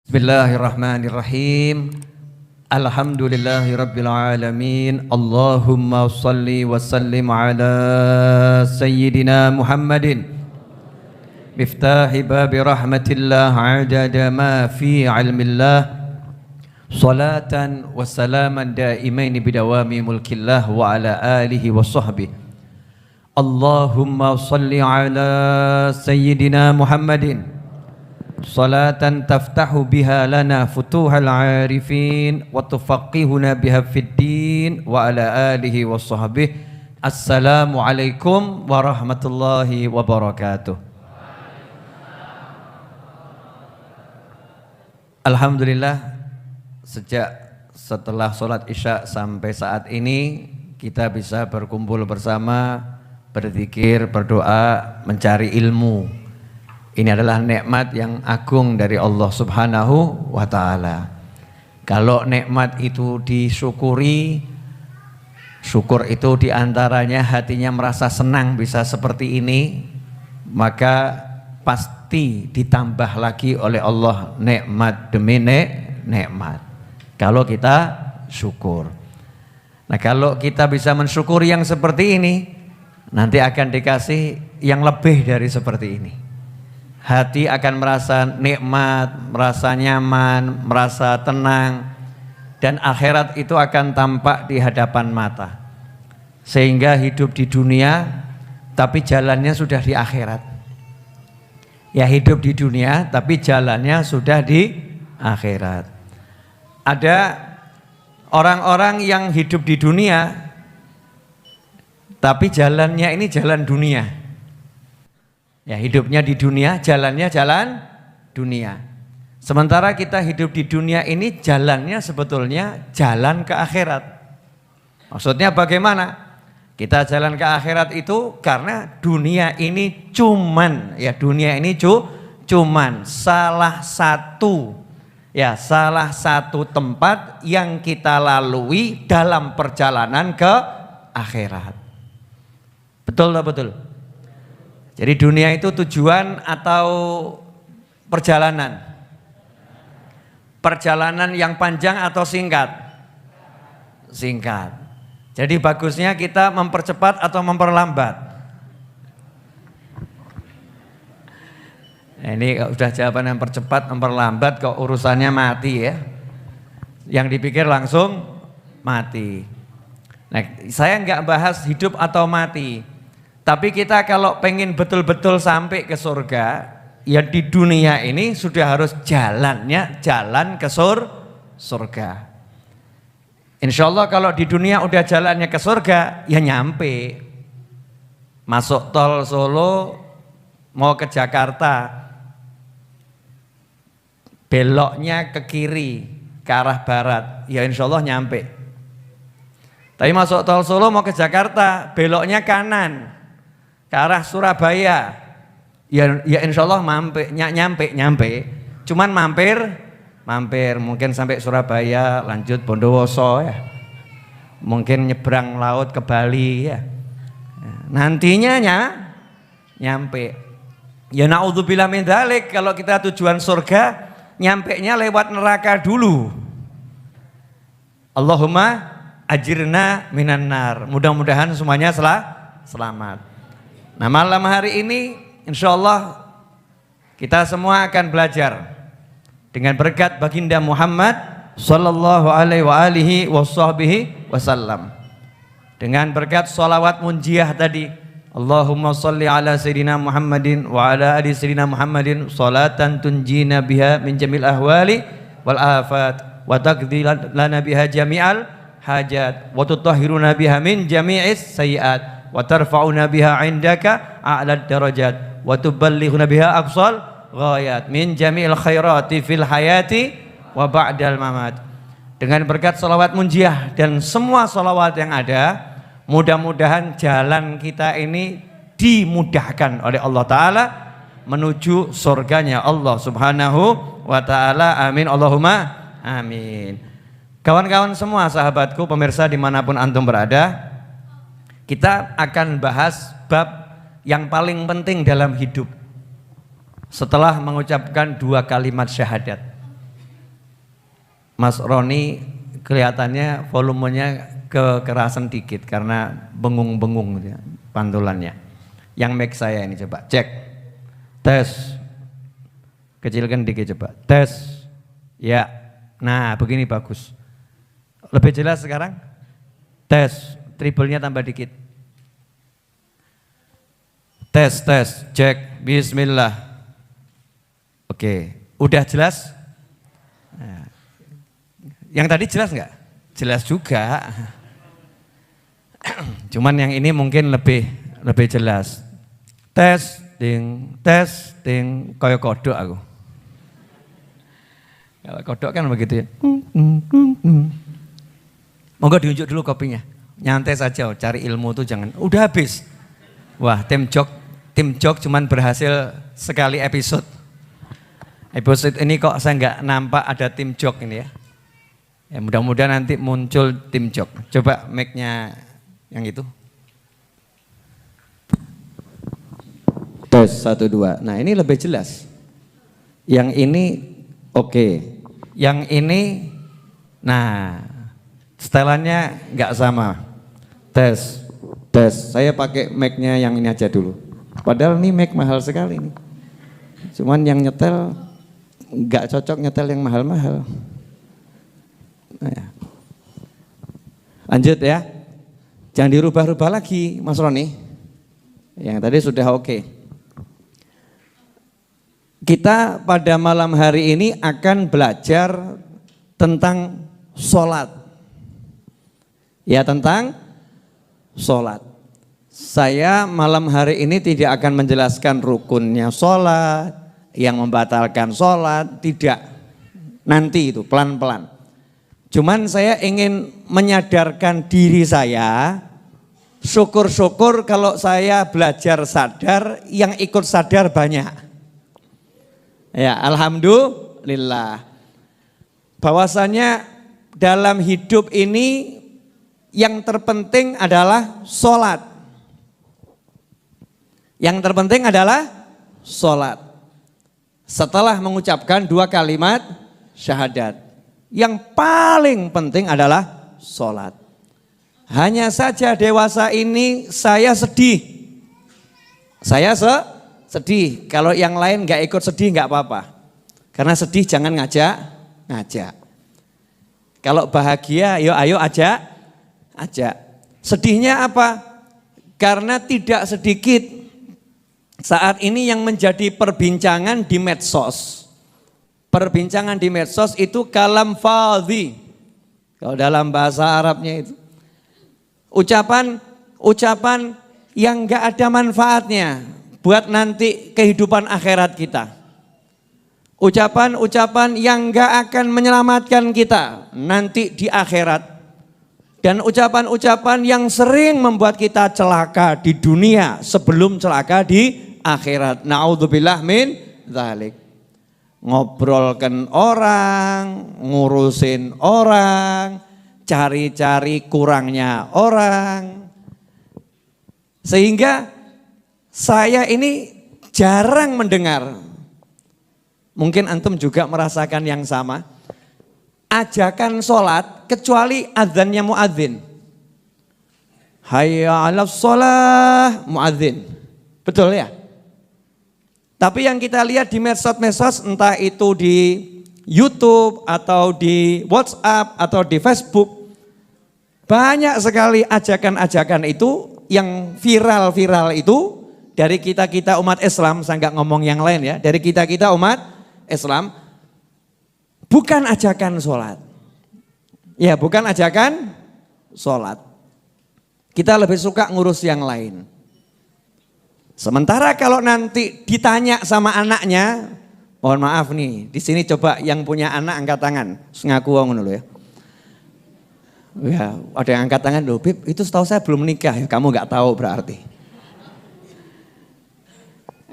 Bismillahirrahmanirrahim. Alhamdulillahi rabbil alamin. Allahumma salli wa sallim ala sayyidina Muhammadin miftahi babi rahmatillah adada ma fi ilmillah salatan wa salaman daimain bidawami mulkillah wa ala alihi wa sahbihi. Allahumma salli ala sayyidina Muhammadin salatan taftahu biha lana futuhal arifin wa tufaqihuna biha fid din wa ala alihi wa sahbihi. Assalamu alaikum warahmatullahi wabarakatuh. Alhamdulillah, setelah sholat isya sampai saat ini kita bisa berkumpul bersama, berzikir, berdoa, mencari ilmu. Ini adalah nikmat yang agung dari Allah Subhanahu wa ta'ala. Kalau nikmat itu disyukuri, syukur itu diantaranya hatinya merasa senang bisa seperti ini, maka pasti ditambah lagi oleh Allah nikmat demi nikmat. Kalau kita syukur. Nah, kalau kita bisa mensyukuri yang seperti ini, nanti akan dikasih yang lebih dari seperti ini. Hati akan merasa nikmat, merasa nyaman, merasa tenang, dan akhirat itu akan tampak di hadapan mata. Sehingga hidup di dunia tapi jalannya sudah di akhirat. Ya, hidup di dunia tapi jalannya sudah di akhirat. Ada orang-orang yang hidup di dunia tapi jalannya ini jalan dunia. Ya, hidupnya di dunia, jalannya jalan dunia. Sementara kita hidup di dunia ini jalannya sebetulnya jalan ke akhirat. Maksudnya bagaimana? Kita jalan ke akhirat itu karena dunia ini cuman salah satu tempat yang kita lalui dalam perjalanan ke akhirat. Betul tak betul? Jadi dunia itu tujuan atau perjalanan? Perjalanan yang panjang atau singkat? Singkat. Jadi bagusnya kita mempercepat atau memperlambat? Nah, ini udah jawaban yang percepat, memperlambat kok urusannya mati ya. Yang dipikir langsung mati. Nah, saya nggak bahas hidup atau mati. Tapi kita kalau pengen betul-betul sampai ke surga, ya di dunia ini sudah harus jalan ke surga. Insya Allah kalau di dunia udah jalannya ke surga, ya nyampe. Masuk tol Solo, mau ke Jakarta, beloknya ke kiri, ke arah barat, ya insya Allah nyampe. Tapi masuk tol Solo mau ke Jakarta, beloknya kanan, ke arah Surabaya, ya insya Allah nyampe. Cuman mampir mungkin sampai Surabaya, lanjut Bondowoso ya, mungkin nyebrang laut ke Bali ya, nantinya nyampe. Ya naudzubillah min dzalik, kalau kita tujuan surga, nyampenya lewat neraka dulu. Allahumma ajirna minan nar. Mudah-mudahan semuanya selamat. Nah, malam hari ini insya Allah kita semua akan belajar dengan berkat baginda Muhammad sallallahu alaihi wasallam. Dengan berkat sholawat munjiah tadi, Allahumma salli ala sayyidina Muhammadin wa ala ali sayyidina Muhammadin salatan tunjina biha min jamil ahwali wal afat wa taqdi lana biha jami'al hajat wa tutahhiruna biha min jami'is sayyiat wa tarfa'una biha 'indaka a'lad darajat wa tuballighuna biha aqsal ghayat min jami'il khairati fil hayati wa ba'dal mamat. Dengan berkat salawat munjiah dan semua salawat yang ada, mudah-mudahan jalan kita ini dimudahkan oleh Allah Ta'ala menuju surganya Allah Subhanahu wa Ta'ala. Amin Allahumma amin. Kawan-kawan semua, sahabatku, pemirsa dimanapun antum berada, kita akan bahas bab yang paling penting dalam hidup setelah mengucapkan 2 kalimat syahadat. Mas Roni kelihatannya volumenya kekerasan dikit karena bengung-bengung ya, pantulannya. Yang mic saya ini coba cek. Tes. Kecilkan dikit coba. Tes. Ya. Nah, begini bagus. Lebih jelas sekarang? Tes. Treble-nya tambah dikit. Tes, cek. Bismillah. Oke. Udah jelas? Nah. Yang tadi jelas enggak? Jelas juga. Cuman yang ini mungkin lebih jelas. Tes, ding, koyo kodok aku. Kalau kodok kan begitu ya. Monggo diunjuk dulu kopinya. Nyantai saja, cari ilmu tuh jangan. Udah habis. Wah, tim jok cuman berhasil sekali episode. Episode ini kok saya nggak nampak ada tim jok ini ya. Ya mudah-mudahan nanti muncul tim jok. Coba mic-nya yang itu. Tes 1 2. Nah, ini lebih jelas. Yang ini oke. Yang ini nah, setelannya nggak sama. Tes. Saya pakai mic-nya yang ini aja dulu. Padahal ini mic mahal sekali nih. Cuman yang nyetel nggak cocok nyetel yang mahal-mahal. Nah, ya. Lanjut ya. Jangan dirubah-rubah lagi Mas Roni. Yang tadi sudah oke. Kita pada malam hari ini akan belajar tentang sholat. Ya, tentang sholat. Saya malam hari ini tidak akan menjelaskan rukunnya sholat, yang membatalkan sholat, tidak. Nanti itu pelan-pelan. Cuman saya ingin menyadarkan diri saya, syukur-syukur kalau saya belajar sadar, yang ikut sadar banyak. Ya, alhamdulillah. Bahwasanya dalam hidup ini yang terpenting adalah sholat. Yang terpenting adalah sholat. Setelah mengucapkan 2 kalimat syahadat, yang paling penting adalah sholat. Hanya saja dewasa ini saya sedih. Saya sedih. Kalau yang lain gak ikut sedih gak apa-apa. Karena sedih jangan ngajak. Kalau bahagia ayo ajak. Sedihnya apa? Karena tidak sedikit saat ini yang menjadi perbincangan di medsos. Perbincangan di medsos itu kalam fadhi. Kalau dalam bahasa Arabnya itu. Ucapan yang gak ada manfaatnya buat nanti kehidupan akhirat kita. Ucapan-ucapan yang gak akan menyelamatkan kita nanti di akhirat. Dan ucapan-ucapan yang sering membuat kita celaka di dunia sebelum celaka di akhirat. Na'udzubillah min dzalik. Ngobrolkan orang, ngurusin orang, cari-cari kurangnya orang. Sehingga saya ini jarang mendengar, mungkin antum juga merasakan yang sama, ajakan sholat kecuali adzannya muadzin. Hayya 'alas sholah, muadzin. Betul ya? Tapi yang kita lihat di medsos-medsos, entah itu di YouTube atau di WhatsApp atau di Facebook, banyak sekali ajakan-ajakan itu yang viral-viral itu dari kita-kita umat Islam. Saya nggak ngomong yang lain ya, dari kita-kita umat Islam, bukan ajakan sholat. Ya, bukan ajakan sholat. Kita lebih suka ngurus yang lain. Sementara kalau nanti ditanya sama anaknya, mohon maaf nih, di sini coba yang punya anak angkat tangan, ngaku wong dulu ya. Ya, ada yang angkat tangan loh, Bib, itu setahu saya belum menikah ya, kamu nggak tahu berarti.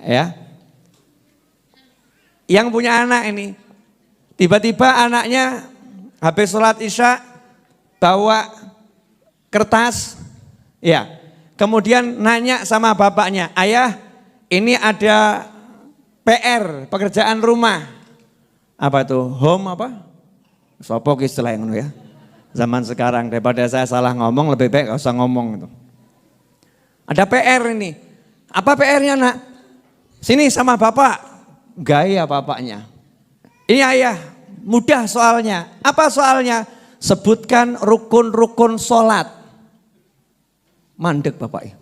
Ya. Yang punya anak ini, tiba-tiba anaknya habis sholat Isya bawa kertas, ya. Kemudian nanya sama bapaknya, ayah ini ada PR, pekerjaan rumah. Apa tuh? Home apa? Sopo ki istilah ngono ya. Zaman sekarang daripada saya salah ngomong lebih baik gak usah ngomong itu. Ada PR ini. Apa PR-nya nak? Sini sama bapak. Gaya bapaknya. Ini ayah, mudah soalnya. Apa soalnya? Sebutkan rukun-rukun sholat. Mandek bapaknya.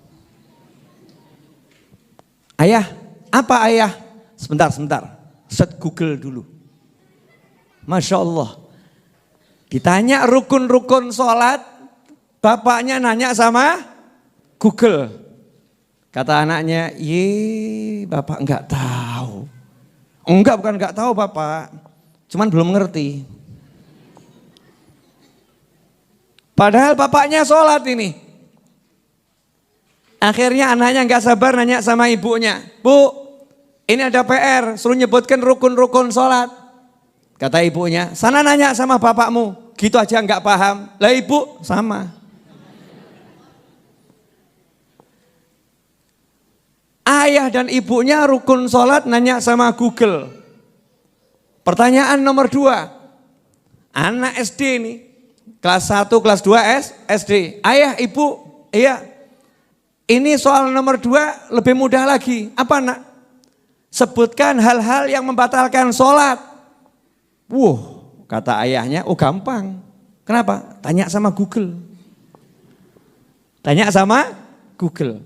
Ayah, apa ayah? Sebentar. Set Google dulu. Masya Allah. Ditanya rukun-rukun sholat, bapaknya nanya sama Google. Kata anaknya, bapak enggak tahu. Enggak, bukan enggak tahu bapak, cuman belum ngerti. Padahal bapaknya sholat ini. Akhirnya anaknya enggak sabar nanya sama ibunya, Bu, ini ada PR, suruh nyebutkan rukun-rukun sholat. Kata ibunya, sana nanya sama bapakmu, gitu aja enggak paham. Lah ibu, sama. Ayah dan ibunya rukun sholat nanya sama Google. Pertanyaan nomor 2. Anak SD nih. Kelas 1, kelas 2 SD. Ayah, ibu, iya. Ini soal nomor 2 lebih mudah lagi. Apa nak? Sebutkan hal-hal yang membatalkan sholat. Kata ayahnya, gampang. Kenapa? Tanya sama Google. Tanya sama Google.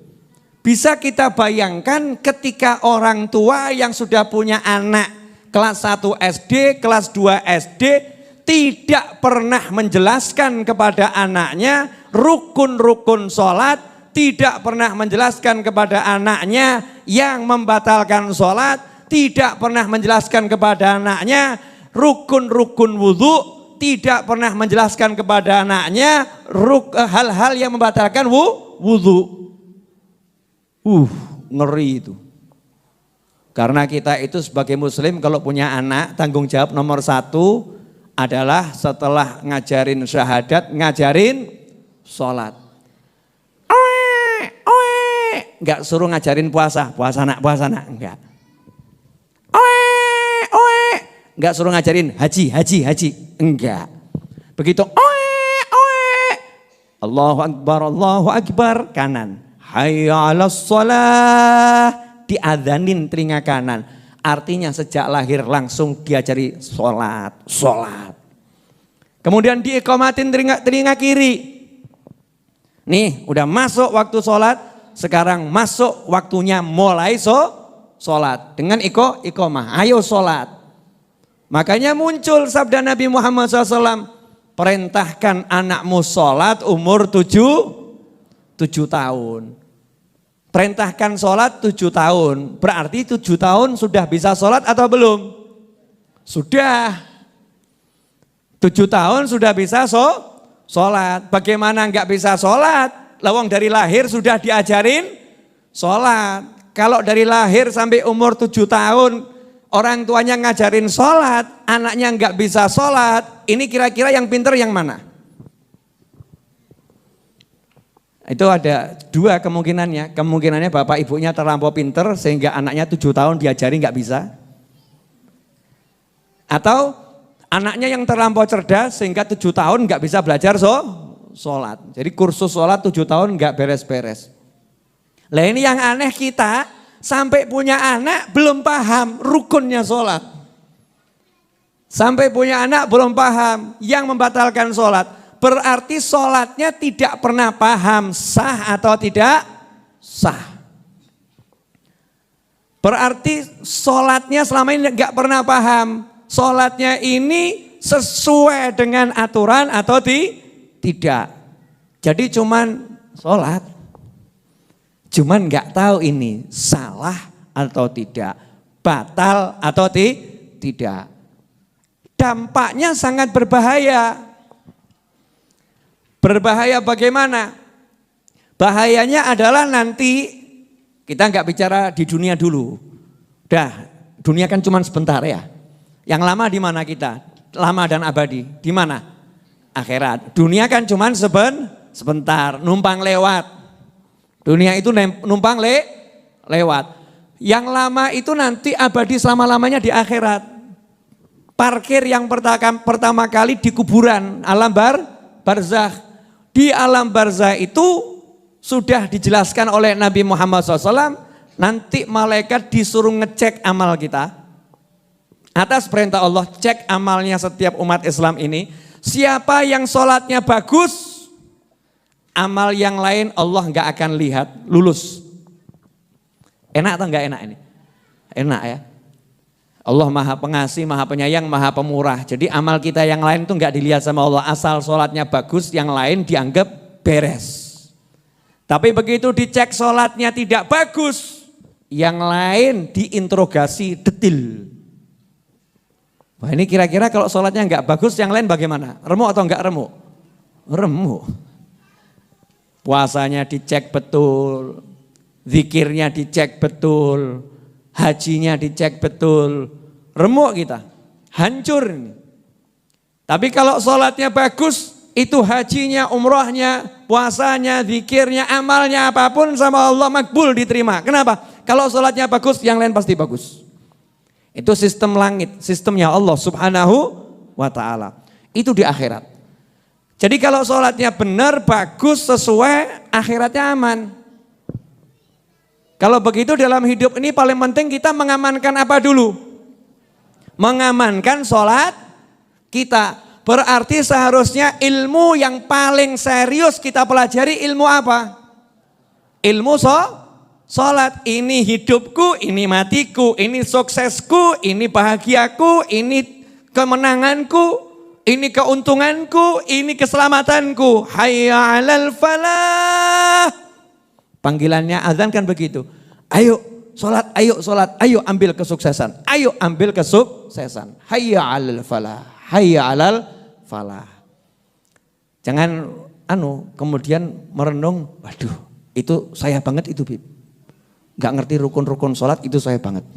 Bisa kita bayangkan ketika orang tua yang sudah punya anak kelas 1 SD, kelas 2 SD tidak pernah menjelaskan kepada anaknya rukun-rukun sholat, tidak pernah menjelaskan kepada anaknya yang membatalkan sholat, tidak pernah menjelaskan kepada anaknya rukun-rukun wudhu, tidak pernah menjelaskan kepada anaknya hal-hal yang membatalkan wudhu. Ngeri itu. Karena kita itu sebagai muslim kalau punya anak, tanggung jawab nomor 1 adalah setelah ngajarin syahadat, ngajarin sholat. Enggak suruh ngajarin puasa nak, enggak. Enggak suruh ngajarin haji, enggak. Begitu Allahu Akbar, kanan. Hayya 'alas shalah, diadzanin telinga kanan. Artinya sejak lahir langsung diajari sholat. Kemudian diiqamatin telinga kiri. Nih udah masuk waktu sholat, sekarang masuk waktunya mulai sholat. Dengan iqamah, ayo sholat. Makanya muncul sabda Nabi Muhammad SAW, perintahkan anakmu sholat umur 7 tahun. Perintahkan sholat 7 tahun. Berarti 7 tahun sudah bisa sholat atau belum? Sudah. 7 tahun sudah bisa sholat. Bagaimana enggak bisa sholat? Lawang dari lahir sudah diajarin sholat. Kalau dari lahir sampai umur 7 tahun orang tuanya ngajarin sholat, anaknya enggak bisa sholat. Ini kira-kira yang pinter yang mana? Itu ada 2 kemungkinannya. Kemungkinannya bapak ibunya terlampau pinter sehingga anaknya 7 tahun diajari nggak bisa. Atau anaknya yang terlampau cerdas sehingga 7 tahun nggak bisa belajar sholat. Jadi kursus sholat 7 tahun nggak beres-beres. Lah ini yang aneh, kita sampai punya anak belum paham rukunnya sholat. Sampai punya anak belum paham yang membatalkan sholat. Berarti sholatnya tidak pernah paham sah atau tidak sah. Berarti sholatnya selama ini enggak pernah paham. Sholatnya ini sesuai dengan aturan atau tidak. Jadi cuman sholat. Cuman enggak tahu ini salah atau tidak. Batal atau tidak. Dampaknya sangat berbahaya. Berbahaya bagaimana? Bahayanya adalah nanti kita nggak bicara di dunia dulu. Dah, dunia kan cuma sebentar ya. Yang lama di mana kita? Lama dan abadi. Di mana? Akhirat. Dunia kan cuma sebentar, numpang lewat. Dunia itu numpang lewat. Yang lama itu nanti abadi selama-lamanya di akhirat. parkir yang pertama kali di kuburan, alam barzakh. Di alam barzakh itu sudah dijelaskan oleh Nabi Muhammad SAW, nanti malaikat disuruh ngecek amal kita. Atas perintah Allah, cek amalnya setiap umat Islam ini. Siapa yang sholatnya bagus, amal yang lain Allah nggak akan lihat, lulus. Enak atau nggak enak ini? Enak ya. Allah maha pengasih, maha penyayang, maha pemurah. Jadi amal kita yang lain tuh nggak dilihat sama Allah. Asal sholatnya bagus, yang lain dianggap beres. Tapi begitu dicek sholatnya tidak bagus, yang lain diinterogasi detil. Wah ini kira-kira kalau sholatnya nggak bagus, yang lain bagaimana? Remuk atau nggak remuk? Remuk. Puasanya dicek betul, zikirnya dicek betul, hajinya dicek betul, remuk kita, hancur ini. Tapi kalau sholatnya bagus, itu hajinya, umrohnya, puasanya, zikirnya, amalnya apapun sama Allah makbul diterima. Kenapa? Kalau sholatnya bagus, yang lain pasti bagus. Itu sistem langit, sistemnya Allah subhanahu wa ta'ala. Itu di akhirat. Jadi kalau sholatnya benar, bagus, sesuai, akhiratnya aman. Kalau begitu dalam hidup ini paling penting kita mengamankan apa dulu? Mengamankan sholat kita. Berarti seharusnya ilmu yang paling serius kita pelajari ilmu apa? Ilmu sholat. Ini hidupku, ini matiku, ini suksesku, ini bahagiaku, ini kemenanganku. Ini keuntunganku, ini keselamatanku. Hayya 'alal falah. Panggilannya azan kan begitu. Ayo sholat, ayo ambil kesuksesan. Ayo ambil kesuksesan. Hayya 'alal falah. Hayya 'alal falah. Jangan kemudian merenung, waduh itu saya banget itu Bib. Gak ngerti rukun-rukun sholat itu saya banget.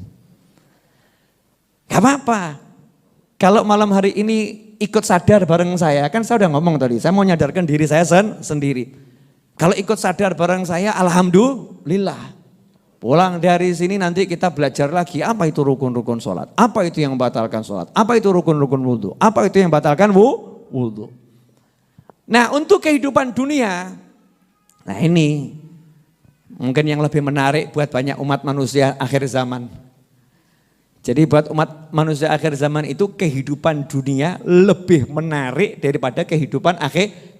Gak apa-apa. Kalau malam hari ini ikut sadar bareng saya, kan saya udah ngomong tadi, saya mau nyadarkan diri saya sendiri. Kalau ikut sadar bareng saya, alhamdulillah. Pulang dari sini nanti kita belajar lagi, apa itu rukun-rukun sholat, apa itu yang membatalkan sholat, apa itu rukun-rukun wudhu, apa itu yang membatalkan wudhu. Nah untuk kehidupan dunia, nah ini mungkin yang lebih menarik buat banyak umat manusia akhir zaman. Jadi buat umat manusia akhir zaman itu kehidupan dunia lebih menarik daripada kehidupan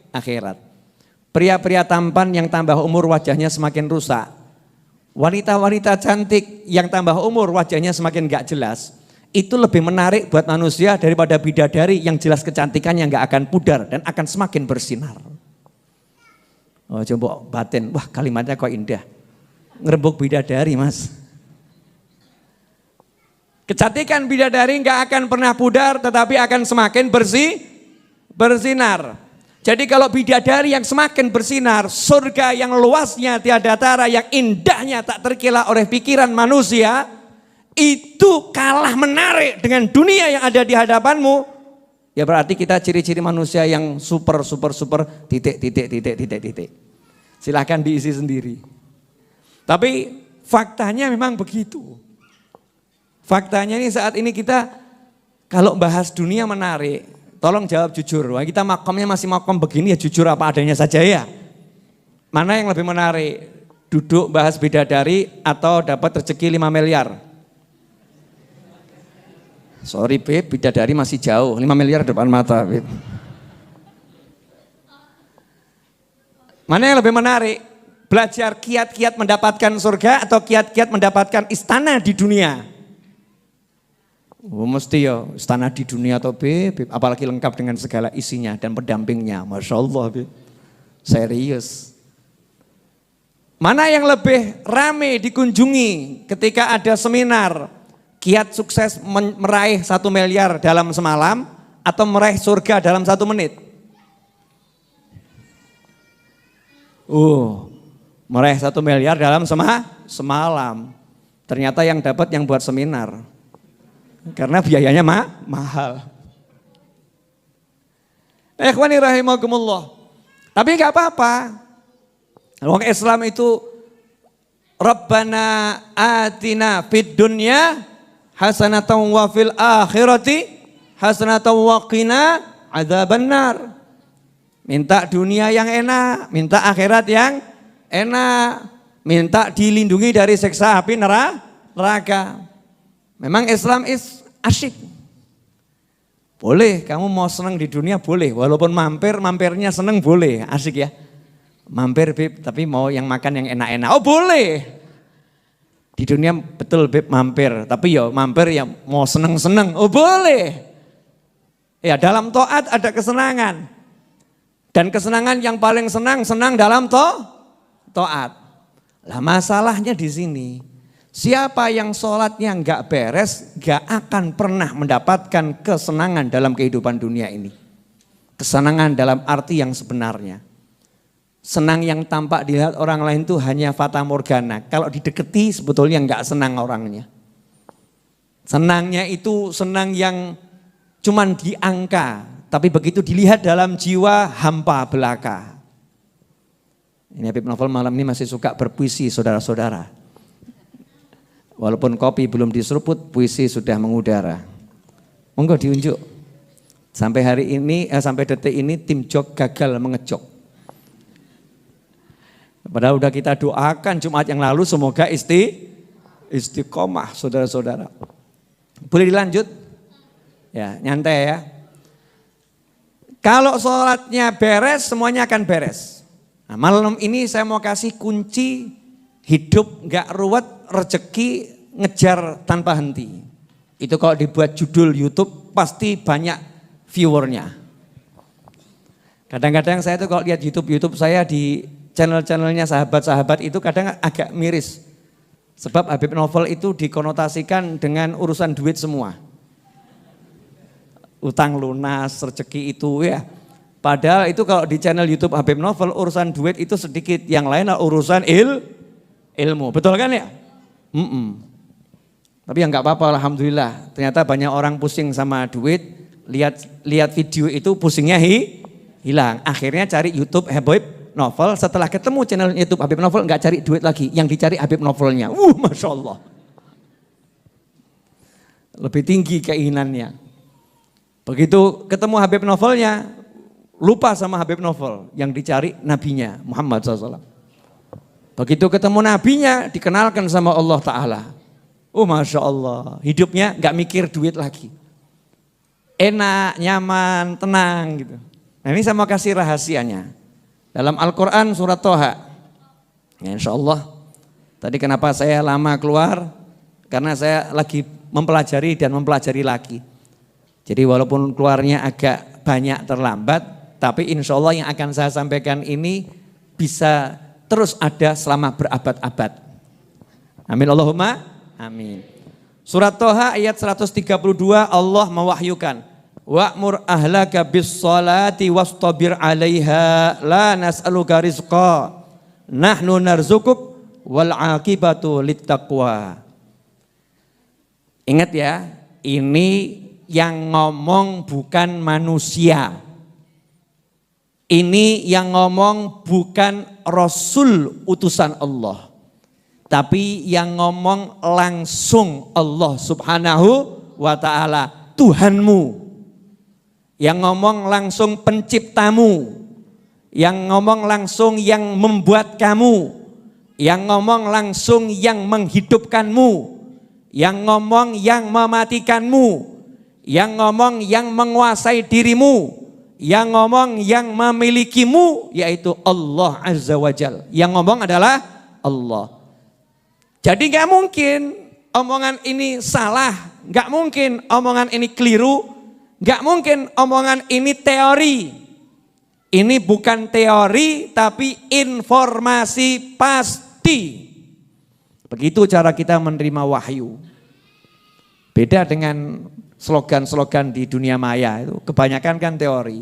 akhirat. Pria-pria tampan yang tambah umur wajahnya semakin rusak. Wanita-wanita cantik yang tambah umur wajahnya semakin gak jelas. Itu lebih menarik buat manusia daripada bidadari yang jelas kecantikannya gak akan pudar dan akan semakin bersinar. Oh coba batin, wah kalimatnya kok indah. Ngerembuk bidadari mas. Kecantikan bidadari nggak akan pernah pudar tetapi akan semakin bersinar. Jadi kalau bidadari yang semakin bersinar, surga yang luasnya tiada tara, yang indahnya tak terkira oleh pikiran manusia, itu kalah menarik dengan dunia yang ada di hadapanmu. Ya berarti kita ciri-ciri manusia yang super titik. Silahkan diisi sendiri. Tapi faktanya memang begitu. Faktanya ini saat ini kita kalau bahas dunia menarik, tolong jawab jujur. Wah, kita makomnya masih makom begini ya jujur apa adanya saja ya. Mana yang lebih menarik? Duduk bahas bidadari atau dapat rezeki 5 miliar? Sorry Beb, bidadari masih jauh, 5 miliar depan mata Beb. Mana yang lebih menarik? Belajar kiat-kiat mendapatkan surga atau kiat-kiat mendapatkan istana di dunia? Oh, mesti ya istana di dunia atau Beb, apalagi lengkap dengan segala isinya dan pendampingnya. Masya Allah Beb, serius. Mana yang lebih rame dikunjungi ketika ada seminar kiat sukses meraih 1 miliar dalam semalam atau meraih surga dalam 1 menit? Meraih 1 miliar dalam semalam. Ternyata yang dapat yang buat seminar. Karena biayanya mahal. Ikhwani rahimakumullah. Tapi enggak apa-apa. Orang Islam itu Rabbana atina fid dunya hasanatan wa fil akhirati hasanatan wa qina adzabannar. Minta dunia yang enak, minta akhirat yang enak, minta dilindungi dari siksa api neraka. Memang Islam is asyik. Boleh, kamu mau senang di dunia boleh, walaupun mampirnya senang boleh, asik ya. Mampir Beb, tapi mau yang makan yang enak-enak, oh boleh. Di dunia betul Beb mampir, tapi ya mampir yang mau senang-senang, oh boleh. Ya dalam taat ada kesenangan. Dan kesenangan yang paling senang dalam taat. Lah masalahnya di sini, siapa yang sholatnya enggak beres, enggak akan pernah mendapatkan kesenangan dalam kehidupan dunia ini. Kesenangan dalam arti yang sebenarnya. Senang yang tampak dilihat orang lain itu hanya fata morgana. Kalau dideketi sebetulnya enggak senang orangnya. Senangnya itu senang yang cuman di angka. Tapi begitu dilihat dalam jiwa hampa belaka. Ini Habib Novel malam ini masih suka berpuisi saudara-saudara. Walaupun kopi belum diseruput, puisi sudah mengudara. Monggo diunjuk. Sampai hari ini, sampai detik ini tim jok gagal mengejok. Padahal udah kita doakan Jumat yang lalu semoga istiqomah saudara-saudara. Boleh dilanjut? Ya, nyantai ya. Kalau sholatnya beres, semuanya akan beres. Nah, malam ini saya mau kasih kunci hidup gak ruwet, rezeki ngejar tanpa henti. Itu kalau dibuat judul YouTube pasti banyak viewernya. Kadang-kadang saya tuh kalau lihat YouTube saya di channel-channelnya sahabat-sahabat itu kadang agak miris. Sebab Habib Novel itu dikonotasikan dengan urusan duit semua. Utang lunas, rezeki itu ya. Padahal itu kalau di channel YouTube Habib Novel urusan duit itu sedikit, yang lain urusan ilmu. Betul kan ya? Tapi ya nggak apa-apa, alhamdulillah. Ternyata banyak orang pusing sama duit, lihat video itu pusingnya hilang. Akhirnya cari YouTube Habib Novel, setelah ketemu channel YouTube Habib Novel nggak cari duit lagi, yang dicari Habib Novelnya. Masya Allah. Lebih tinggi keinginannya. Begitu ketemu Habib Novelnya, lupa sama Habib Novel, yang dicari nabinya Muhammad SAW. Begitu ketemu nabinya, dikenalkan sama Allah Ta'ala. Masya Allah, hidupnya gak mikir duit lagi. Enak, nyaman, tenang gitu. Nah ini saya mau kasih rahasianya. Dalam Al-Quran surat Toha. Ya, insya Allah, tadi kenapa saya lama keluar? Karena saya lagi mempelajari lagi. Jadi walaupun keluarnya agak banyak terlambat, tapi insya Allah yang akan saya sampaikan ini bisa terus ada selama berabad-abad. Amin Allahumma amin. Surat Toha ayat 132 Allah mewahyukan, wa'mur ahlaka bis salati wastabir 'alaiha la nas'aluka rizqa nahnu narzukuk wal 'aqibatu littaqwa. Ingat ya, ini yang ngomong bukan manusia. Ini yang ngomong bukan Rasul utusan Allah. Tapi yang ngomong langsung Allah Subhanahu wa ta'ala, Tuhanmu. Yang ngomong langsung penciptamu. Yang ngomong langsung yang membuat kamu. Yang ngomong langsung yang menghidupkanmu. Yang ngomong yang mematikanmu. Yang ngomong yang menguasai dirimu, yang ngomong yang memilikimu, yaitu Allah Azza wa Jal. Yang ngomong adalah Allah. Jadi gak mungkin omongan ini salah, gak mungkin omongan ini keliru, gak mungkin omongan ini teori. Ini bukan teori tapi informasi pasti. Begitu cara kita menerima wahyu. Beda dengan slogan-slogan di dunia maya itu kebanyakan kan teori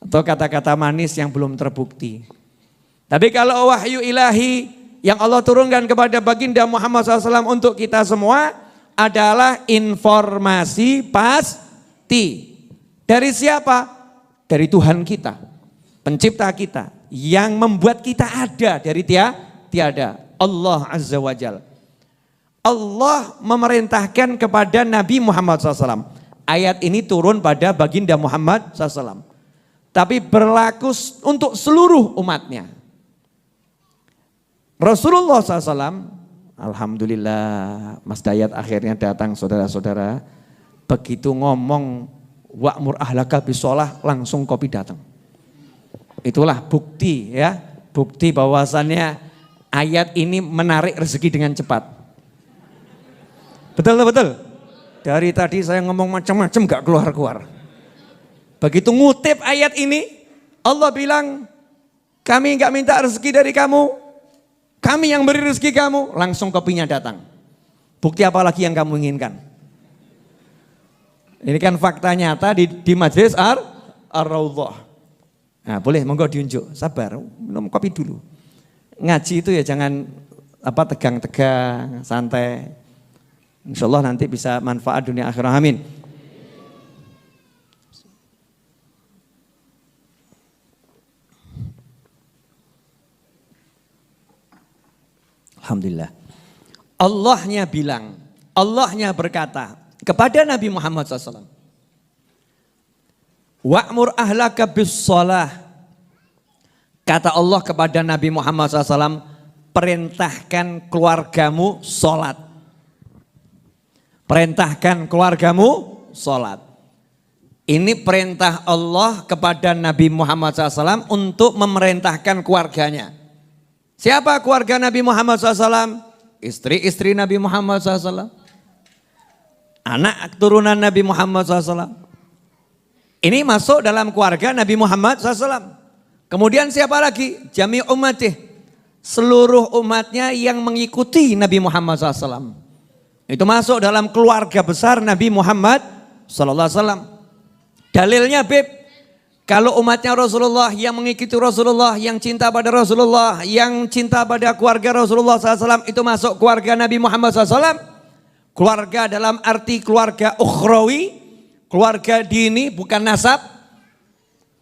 atau kata-kata manis yang belum terbukti. Tapi kalau wahyu ilahi yang Allah turunkan kepada baginda Muhammad SAW untuk kita semua adalah informasi pasti. Dari siapa? Dari Tuhan kita, pencipta kita, yang membuat kita ada dari tiada, Allah Azza wa Jalla. Allah memerintahkan kepada Nabi Muhammad SAW, Ayat ini turun pada baginda Muhammad SAW. Tapi berlaku untuk seluruh umatnya. Rasulullah SAW, alhamdulillah Mas Dayat akhirnya datang saudara-saudara. Begitu ngomong wa'mur ahlaka bisolah, langsung kopi datang. Itulah bukti ya, bukti bahwasannya ayat ini menarik rezeki dengan cepat. Betul. Dari tadi saya ngomong macam-macam gak keluar-keluar. Begitu ngutip ayat ini, Allah bilang, kami gak minta rezeki dari kamu, kami yang beri rezeki kamu, langsung kopinya datang. Bukti apa lagi yang kamu inginkan? Ini kan fakta nyata di Majelis Ar-Raudhah. Nah, boleh monggo diunjuk, sabar, minum kopi dulu. Ngaji itu ya jangan tegang-tegang, santai. Insya Allah nanti bisa manfaat dunia akhirah, amin. Alhamdulillah. Allahnya bilang, Allahnya berkata kepada Nabi Muhammad SAW. Wa'mur ahlaka bis-shalah. Kata Allah kepada Nabi Muhammad SAW, perintahkan keluargamu sholat. Perintahkan keluargamu sholat. Ini perintah Allah kepada Nabi Muhammad SAW untuk memerintahkan keluarganya. Siapa keluarga Nabi Muhammad SAW? Istri-istri Nabi Muhammad SAW. Anak turunan Nabi Muhammad SAW. Ini masuk dalam keluarga Nabi Muhammad SAW. Kemudian siapa lagi? Jami umatih. Seluruh umatnya yang mengikuti Nabi Muhammad SAW. Itu masuk dalam keluarga besar Nabi Muhammad SAW. Dalilnya Beb, kalau umatnya Rasulullah yang mengikuti Rasulullah, yang cinta pada Rasulullah, yang cinta pada keluarga Rasulullah SAW, itu masuk keluarga Nabi Muhammad SAW. Keluarga dalam arti keluarga ukhrawi, keluarga dini bukan nasab.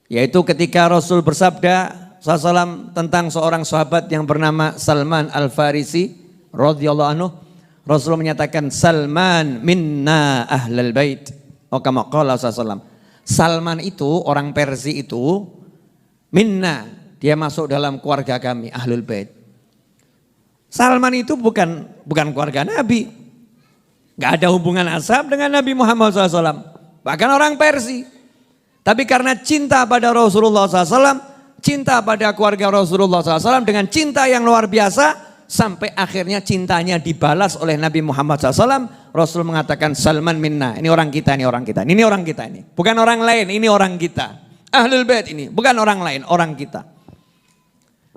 Yaitu ketika Rasul bersabda SAW tentang seorang sahabat yang bernama Salman Al-Farisi radhiyallahu anhu. Rasul menyatakan Salman minna ahlal bait. Kama qala sallallahu. Salman itu orang Persia itu minna, dia masuk dalam keluarga kami ahlul bait. Salman itu bukan keluarga Nabi. Gak ada hubungan asab dengan Nabi Muhammad SAW. Bahkan orang Persia. Tapi karena cinta pada Rasulullah SAW, cinta pada keluarga Rasulullah SAW dengan cinta yang luar biasa, sampai akhirnya cintanya dibalas oleh Nabi Muhammad SAW. Rasul mengatakan Salman minna, ini orang kita, ini orang kita, ini orang kita ini. Bukan orang lain, ini orang kita. Ahlul bait ini, bukan orang lain, orang kita.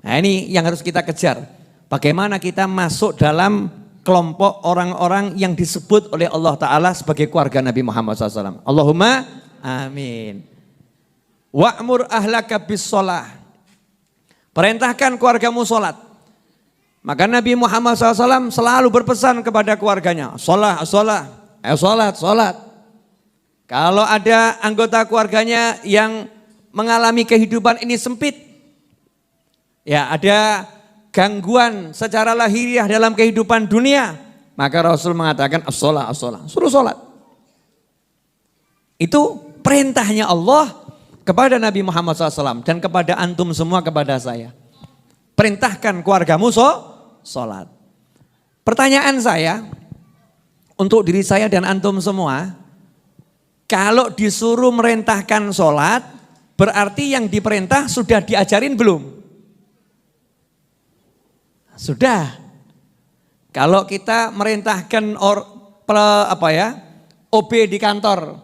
Nah ini yang harus kita kejar. Bagaimana kita masuk dalam kelompok orang-orang yang disebut oleh Allah Ta'ala sebagai keluarga Nabi Muhammad SAW. Allahumma amin. Wa'mur ahlaka bis-shalah. Perintahkan keluargamu sholat. Maka Nabi Muhammad SAW selalu berpesan kepada keluarganya, sholat. Kalau ada anggota keluarganya yang mengalami kehidupan ini sempit, ya ada gangguan secara lahiriah dalam kehidupan dunia, maka Rasul mengatakan as-sholat, suruh sholat. Itu perintahnya Allah kepada Nabi Muhammad SAW dan kepada antum semua, kepada saya. Perintahkan keluargamu sholat. Pertanyaan saya untuk diri saya dan antum semua, kalau disuruh merintahkan sholat, berarti yang diperintah sudah diajarin belum? Sudah. Kalau kita merintahkan OB di kantor,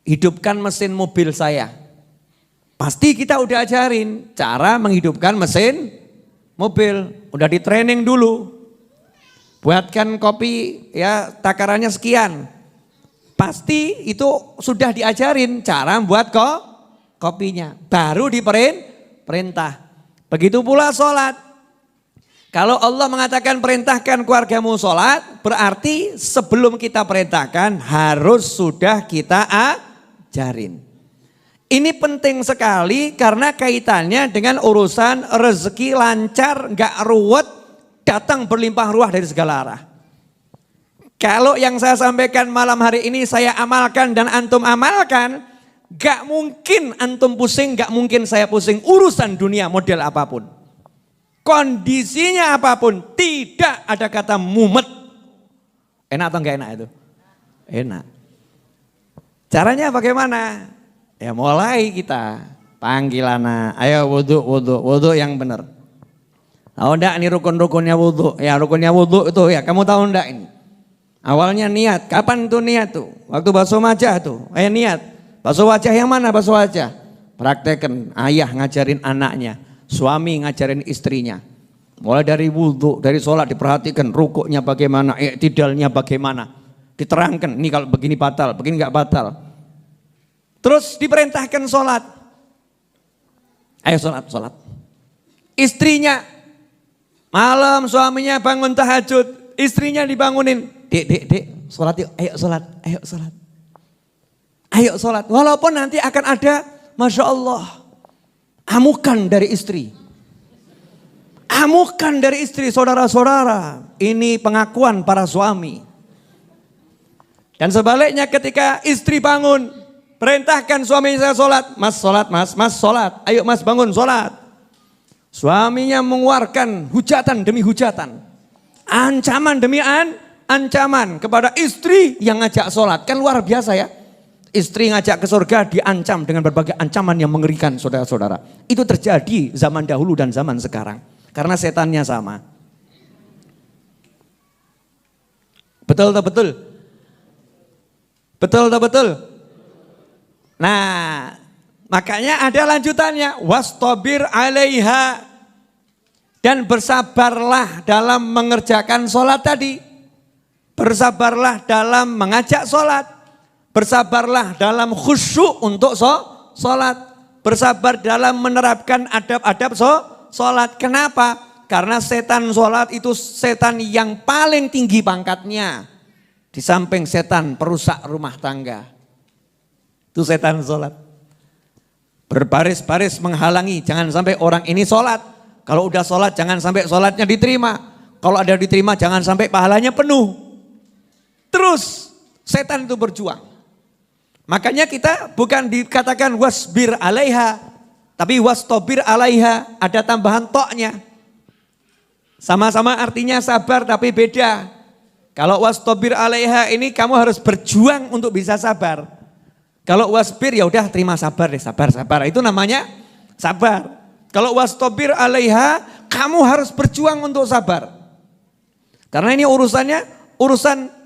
hidupkan mesin mobil saya, pasti kita udah ajarin cara menghidupkan mesin mobil, udah di training dulu. Buatkan kopi ya takarannya sekian. Pasti itu sudah diajarin cara buat kopinya. Baru diperintah. Begitu pula sholat. Kalau Allah mengatakan perintahkan keluargamu sholat, berarti sebelum kita perintahkan harus sudah kita ajarin. Ini penting sekali karena kaitannya dengan urusan rezeki lancar, gak ruwet, datang berlimpah ruah dari segala arah. Kalau yang saya sampaikan malam hari ini saya amalkan dan antum amalkan, gak mungkin antum pusing, gak mungkin saya pusing. Urusan dunia model apapun. Kondisinya apapun, tidak ada kata mumet. Enak atau enggak enak itu? Enak. Caranya bagaimana? Ya mulai kita panggil anak, ayo wudhu yang benar. Tahu enggak ini rukun-rukunnya wudhu? Ya rukunnya wudhu itu ya kamu tahu enggak ini? Awalnya niat, kapan tuh niat tuh? Waktu basuh wajah tuh, niat. Basuh wajah yang mana basuh wajah? Praktekan, ayah ngajarin anaknya, suami ngajarin istrinya. Mulai dari wudhu, dari sholat diperhatikan rukuknya bagaimana, i'tidalnya bagaimana. Diterangkan, ini kalau begini batal, begini enggak batal. Terus diperintahkan sholat. Ayo sholat. Istrinya, malam suaminya bangun tahajud, istrinya dibangunin. Dek, sholat yuk, ayo sholat. Walaupun nanti akan ada, Masya Allah, amukan dari istri. Amukan dari istri, saudara-saudara. Ini pengakuan para suami. Dan sebaliknya ketika istri bangun, perintahkan suami saya sholat. Mas sholat. Ayo mas bangun sholat. Suaminya mengeluarkan hujatan demi hujatan. Ancaman demi ancaman kepada istri yang ngajak sholat. Kan luar biasa ya. Istri ngajak ke surga diancam dengan berbagai ancaman yang mengerikan saudara-saudara. Itu terjadi zaman dahulu dan zaman sekarang. Karena setannya sama. Betul tak betul? Betul tak betul? Nah, makanya ada lanjutannya. Wastabir 'alaiha. Dan bersabarlah dalam mengerjakan sholat tadi. Bersabarlah dalam mengajak sholat. Bersabarlah dalam khusyuk untuk sholat. Bersabar dalam menerapkan adab-adab sholat. Kenapa? Karena setan sholat itu setan yang paling tinggi pangkatnya. Di samping setan perusak rumah tangga. Itu setan sholat. Berbaris-baris menghalangi. Jangan sampai orang ini sholat. Kalau udah sholat jangan sampai sholatnya diterima. Kalau ada diterima jangan sampai pahalanya penuh. Terus setan itu berjuang. Makanya kita bukan dikatakan wasbir 'alaiha. Tapi wastabir 'alaiha. Ada tambahan toknya. Sama-sama artinya sabar tapi beda. Kalau wastabir 'alaiha ini kamu harus berjuang untuk bisa sabar. Kalau wasbir ya udah terima sabar deh, sabar. Itu namanya sabar. Kalau wastabir 'alaiha, kamu harus berjuang untuk sabar. Karena ini urusan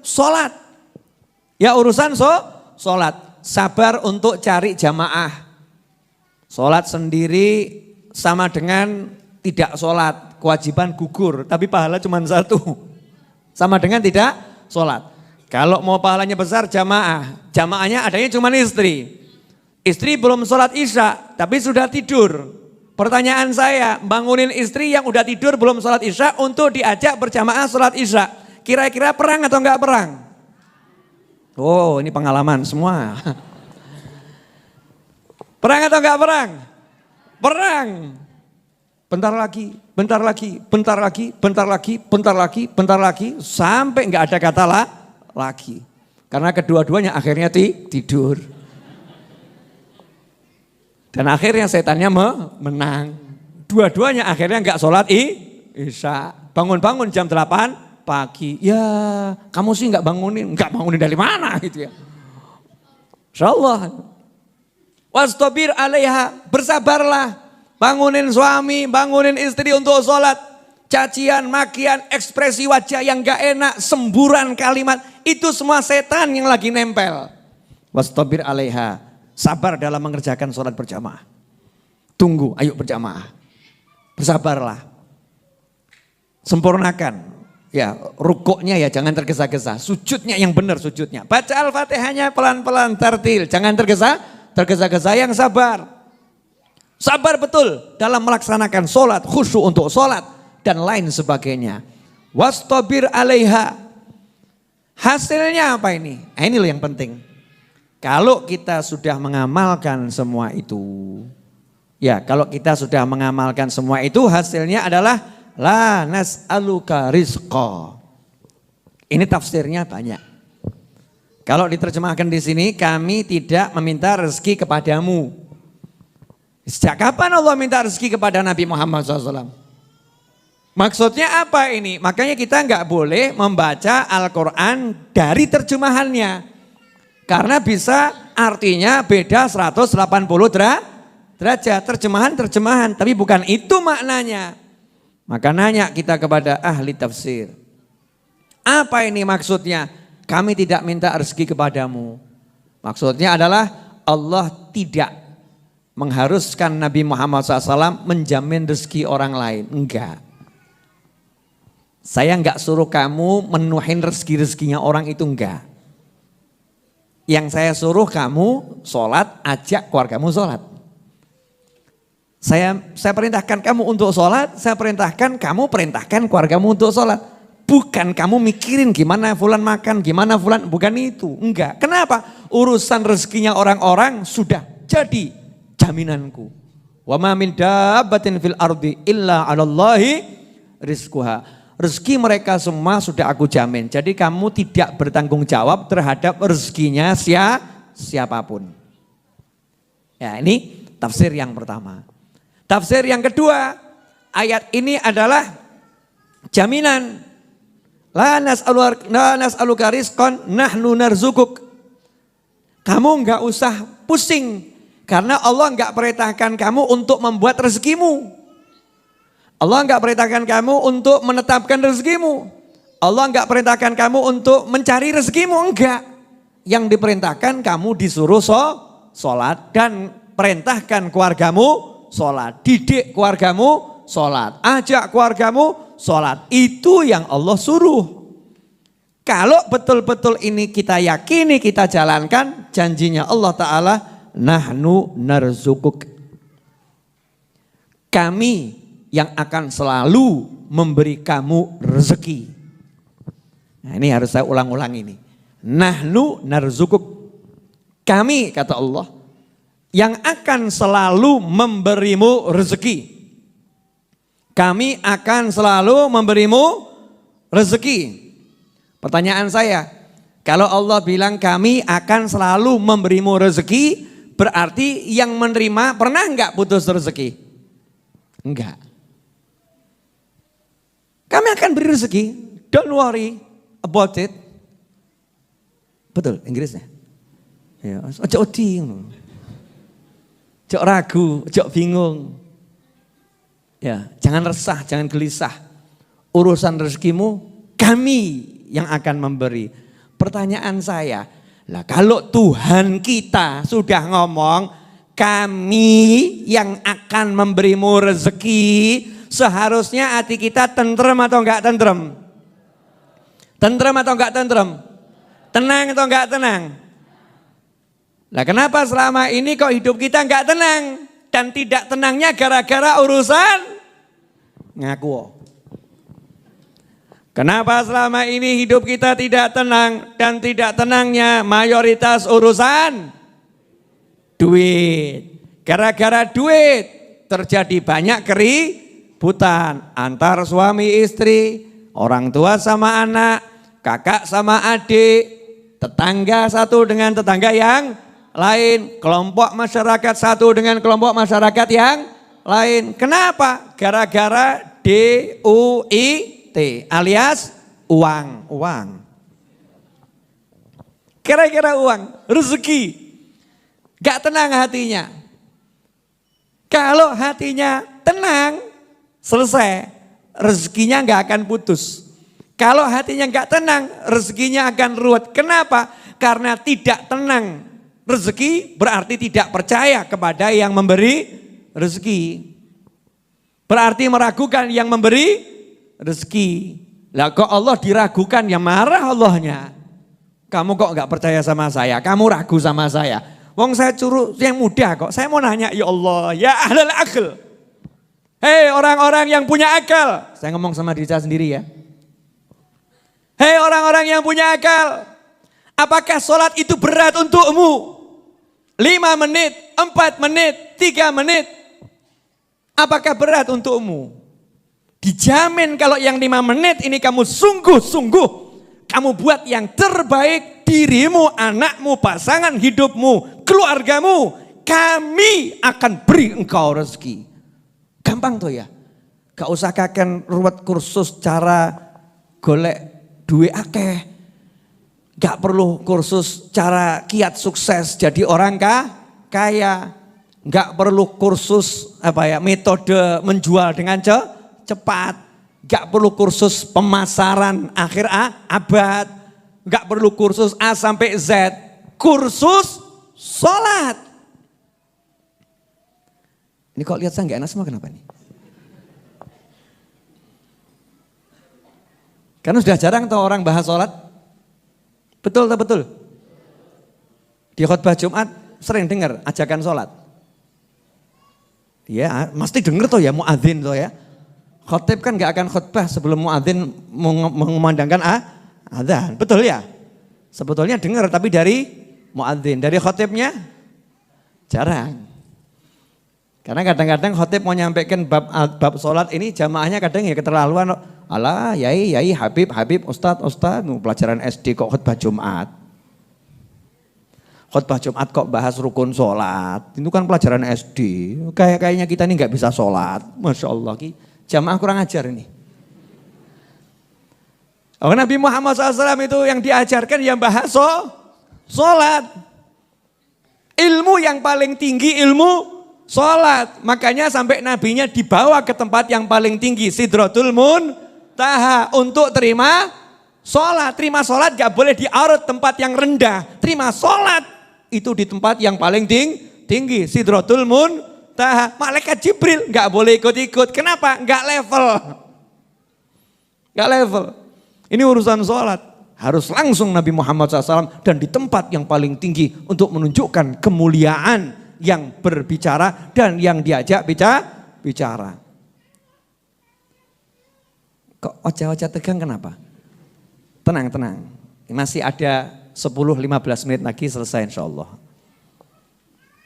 sholat. Ya urusan sholat. Sabar untuk cari jamaah. Sholat sendiri sama dengan tidak sholat. Kewajiban gugur, tapi pahala cuma satu. Sama dengan tidak sholat. Kalau mau pahalanya besar jamaah. Jamaahnya adanya cuma istri. Istri belum sholat isya, tapi sudah tidur. Pertanyaan saya, bangunin istri yang udah tidur belum sholat isya untuk diajak berjamaah sholat isya. Kira-kira perang atau enggak perang? Oh ini pengalaman semua. Perang atau enggak perang? Perang. Bentar lagi. Sampai enggak ada kata lagi. Karena kedua-duanya akhirnya tidur. Dan akhirnya setannya menang. Dua-duanya akhirnya enggak sholat isya. Bangun-bangun jam 8 pagi. Ya kamu sih enggak bangunin dari mana gitu ya. Insyaallah. Wastabir 'alaiha, bersabarlah. Bangunin suami, bangunin istri untuk sholat. Cacian, makian, ekspresi wajah yang enggak enak, semburan kalimat. Itu semua setan yang lagi nempel. Wastabir 'alaiha. Sabar dalam mengerjakan sholat berjamaah. Tunggu, ayo berjamaah. Bersabarlah. Sempurnakan. Ya, rukuknya ya jangan tergesa-gesa. Sujudnya yang benar sujudnya. Baca Al-Fatihahnya pelan-pelan tartil. Jangan tergesa-gesa, yang sabar. Sabar betul dalam melaksanakan sholat, khusyuk untuk sholat. Dan lain sebagainya. Wastabir 'alaiha. Hasilnya apa ini? Ini loh yang penting. Kalau kita sudah mengamalkan semua itu, ya kalau kita sudah mengamalkan semua itu hasilnya adalah la nas'aluka rizqa. Ini tafsirnya banyak. Kalau diterjemahkan di sini, kami tidak meminta rezeki kepadamu. Sejak kapan Allah minta rezeki kepada Nabi Muhammad SAW? Maksudnya apa ini? Makanya kita nggak boleh membaca Al-Quran dari terjemahannya. Karena bisa artinya beda 180 derajat. Terjemahan, tapi bukan itu maknanya. Maka nanya kita kepada ahli tafsir. Apa ini maksudnya? Kami tidak minta rezeki kepadamu. Maksudnya adalah Allah tidak mengharuskan Nabi Muhammad SAW menjamin rezeki orang lain. Enggak. Saya enggak suruh kamu menuhin rezeki-rezekinya orang itu, enggak. Yang saya suruh kamu sholat, ajak keluargamu sholat. Saya perintahkan kamu untuk sholat, saya perintahkan kamu perintahkan keluargamu untuk sholat. Bukan kamu mikirin gimana fulan makan, gimana fulan, bukan itu. Enggak. Kenapa? Urusan rezekinya orang-orang sudah jadi jaminanku. Wa ma min dabbatin fil ardi illa 'alallahi rizquha. Rezeki mereka semua sudah aku jamin. Jadi kamu tidak bertanggung jawab terhadap rezekinya siapapun. Ya, ini tafsir yang pertama. Tafsir yang kedua, ayat ini adalah jaminan. La nas'aluka rizqan nahnu narzukuk. Kamu enggak usah pusing karena Allah enggak perintahkan kamu untuk membuat rezekimu. Allah enggak perintahkan kamu untuk menetapkan rezekimu. Allah enggak perintahkan kamu untuk mencari rezekimu, enggak. Yang diperintahkan kamu disuruh sholat dan perintahkan keluargamu sholat, didik keluargamu sholat, ajak keluargamu sholat. Itu yang Allah suruh. Kalau betul-betul ini kita yakini, kita jalankan, janjinya Allah Ta'ala, nahnu narzukuk. Kami yang akan selalu memberi kamu rezeki. Nah, ini harus saya ulang-ulang ini. Nahnu narzukuk. Kami, kata Allah, yang akan selalu memberimu rezeki. Kami akan selalu memberimu rezeki. Pertanyaan saya, kalau Allah bilang kami akan selalu memberimu rezeki, berarti yang menerima pernah enggak putus rezeki? Enggak. Kami akan beri rezeki, don't worry about it. Betul Inggrisnya? Ya, ojo odi, ojo ragu, ojo bingung. Ya, jangan resah, jangan gelisah. Urusan rezekimu kami yang akan memberi. Pertanyaan saya, lah kalau Tuhan kita sudah ngomong kami yang akan memberimu rezeki, seharusnya hati kita tentrem atau enggak tentrem? Tentrem atau enggak tentrem? Tenang atau enggak tenang? Lah kenapa selama ini kok hidup kita enggak tenang? Dan tidak tenangnya gara-gara urusan ngaku. Kenapa selama ini hidup kita tidak tenang dan tidak tenangnya mayoritas urusan duit. Gara-gara duit terjadi banyak keributan antar suami istri, orang tua sama anak, kakak sama adik, tetangga satu dengan tetangga yang lain, kelompok masyarakat satu dengan kelompok masyarakat yang lain. Kenapa? Gara-gara DUIT alias uang. Kira-kira uang, rezeki. Gak tenang hatinya. Kalau hatinya tenang, selesai. Rezekinya gak akan putus. Kalau hatinya gak tenang, rezekinya akan ruwet. Kenapa? Karena tidak tenang. Rezeki berarti tidak percaya kepada yang memberi rezeki. Berarti meragukan yang memberi rezeki. Lah kok Allah diragukan, ya marah Allahnya. Kamu kok gak percaya sama saya, kamu ragu sama saya. Wong saya suruh yang mudah kok. Saya mau nanya, ya Allah, ya ahlal akal. Hei orang-orang yang punya akal. Saya ngomong sama diri saya sendiri ya. Hei orang-orang yang punya akal. Apakah sholat itu berat untukmu? 5 menit, 4 menit, 3 menit. Apakah berat untukmu? Dijamin kalau yang 5 menit ini kamu sungguh-sungguh kamu buat yang terbaik, dirimu, anakmu, pasangan hidupmu, keluargamu, kami akan beri engkau rezeki. Gampang tuh ya. Gak usah kakek ruwet kursus cara golek duit akeh. Gak perlu kursus cara kiat sukses jadi orang kaya. Gak perlu kursus metode menjual dengan cepat. Gak perlu kursus pemasaran akhir abad. Gak perlu kursus A sampai Z. Kursus sholat. Ini kok lihat saya gak enak semua, kenapa nih? Karena sudah jarang tuh orang bahas sholat. Betul tak betul? Di khutbah Jumat sering dengar ajakan sholat. Ya, mesti dengar tuh ya muadzin tuh ya. Khotib kan gak akan khutbah sebelum muadzin mengumandangkan adzan. Betul ya? Sebetulnya dengar tapi dari muadzin, dari khotibnya jarang. Karena kadang-kadang khotib mau nyampaikan bab sholat ini jamaahnya kadang ya keterlaluan. Alah yai Habib, Ustadz, pelajaran SD kok khutbah Jumat. Khutbah Jumat kok bahas rukun sholat, itu kan pelajaran SD. Kayaknya kita ini gak bisa sholat. Masya Allah, jamaah kurang ajar ini. Oh, Nabi Muhammad SAW itu yang diajarkan yang bahas sholat. Ilmu yang paling tinggi ilmu sholat. Makanya sampai nabinya dibawa ke tempat yang paling tinggi, Sidratul Muntaha, untuk terima sholat. Terima sholat gak boleh di arut tempat yang rendah. Terima sholat itu di tempat yang paling tinggi, Sidratul Muntaha. Malaikat Jibril gak boleh ikut-ikut. Kenapa? Gak level. Ini urusan sholat. Harus langsung Nabi Muhammad SAW dan di tempat yang paling tinggi untuk menunjukkan kemuliaan yang berbicara dan yang diajak bicara. Kok wajah-wajah tegang kenapa? Tenang. Masih ada 10-15 menit lagi selesai insya Allah.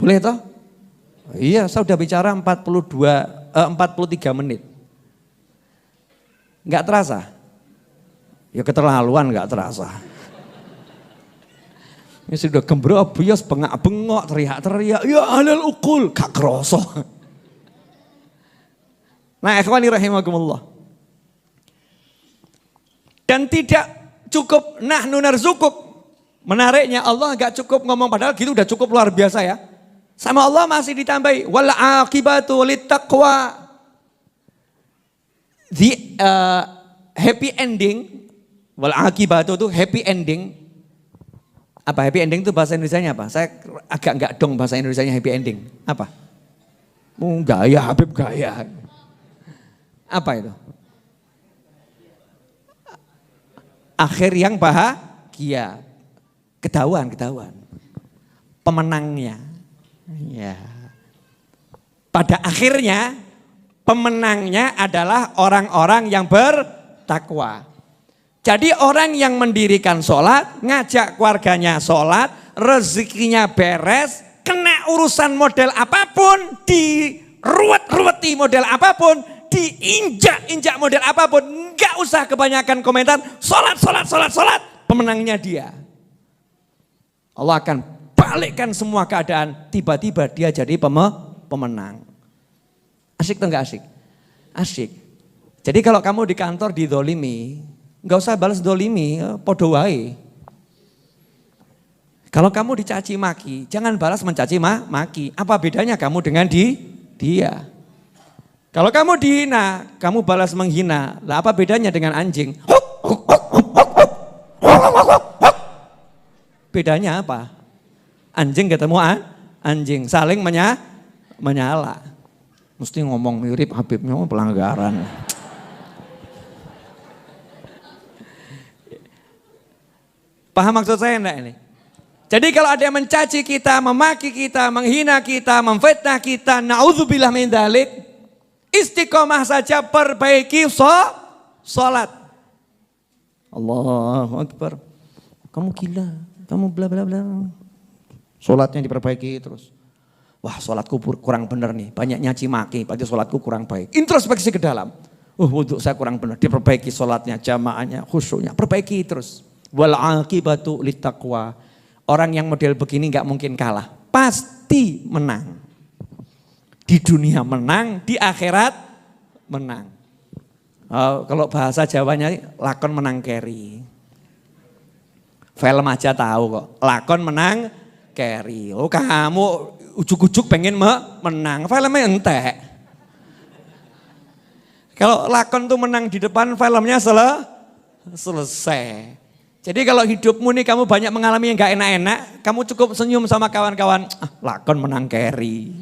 Boleh toh? Iya, saya sudah bicara 43 menit. Enggak terasa? Ya keterlaluan enggak terasa. Ini sudah gembrobios, bengak-bengok, teriak-teriak, ya halal ukul, gak kerasa. Nah ikhwani rahimakumullah. Dan tidak cukup nahnu narzukuk. Menariknya Allah gak cukup ngomong, padahal gitu udah cukup luar biasa ya. Sama Allah masih ditambahi, wal aqibatu littaqwa. The happy ending, wal aqibatu itu happy ending. Apa happy ending itu bahasa Indonesianya apa? Saya agak enggak dong bahasa Indonesianya happy ending. Apa? Gaya, Habib gaya. Apa itu? Akhir yang bahagia. Ketahuan. Pemenangnya. Ya. Pada akhirnya pemenangnya adalah orang-orang yang bertakwa. Jadi orang yang mendirikan sholat, ngajak keluarganya sholat, rezekinya beres, kena urusan model apapun, diruwet-ruweti model apapun, diinjak-injak model apapun, enggak usah kebanyakan komentar, sholat, pemenangnya dia. Allah akan balikkan semua keadaan, tiba-tiba dia jadi pemenang. Asyik atau enggak asyik? Asyik. Jadi kalau kamu di kantor didolimi, enggak usah balas dolimi, podo wae. Kalau kamu dicaci maki, jangan balas mencaci maki. Apa bedanya kamu dengan dia? Kalau kamu dihina, kamu balas menghina. Lah apa bedanya dengan anjing? Bedanya apa? Anjing ketemu anjing, saling menyala. Mesti ngomong mirip Habibnya, pelanggaran. Paham maksud saya enggak ini? Jadi kalau ada yang mencaci kita, memaki kita, menghina kita, memfitnah kita, na'udzubillah min dzalik, istiqomah saja, perbaiki sholat. Allahu Akbar. Kamu gila, kamu bla bla bla. Sholatnya diperbaiki terus. Wah, sholatku kurang benar nih, banyak nyaci maki, berarti sholatku kurang baik. Introspeksi ke dalam. Wudhu saya kurang benar, diperbaiki sholatnya, jamaahnya, khusyuknya, perbaiki terus. Wal aqibatu littaqwa. Orang yang model begini nggak mungkin kalah, pasti menang. Di dunia menang, di akhirat menang. Kalau bahasa Jawanya lakon menang keri. Film aja tahu kok, lakon menang keri. Oh kamu ujuk-ujuk pengen menang, filmnya entek. Kalau lakon tuh menang di depan, filmnya selesai. Jadi kalau hidupmu nih kamu banyak mengalami yang gak enak-enak, kamu cukup senyum sama kawan-kawan, lakon menang keri.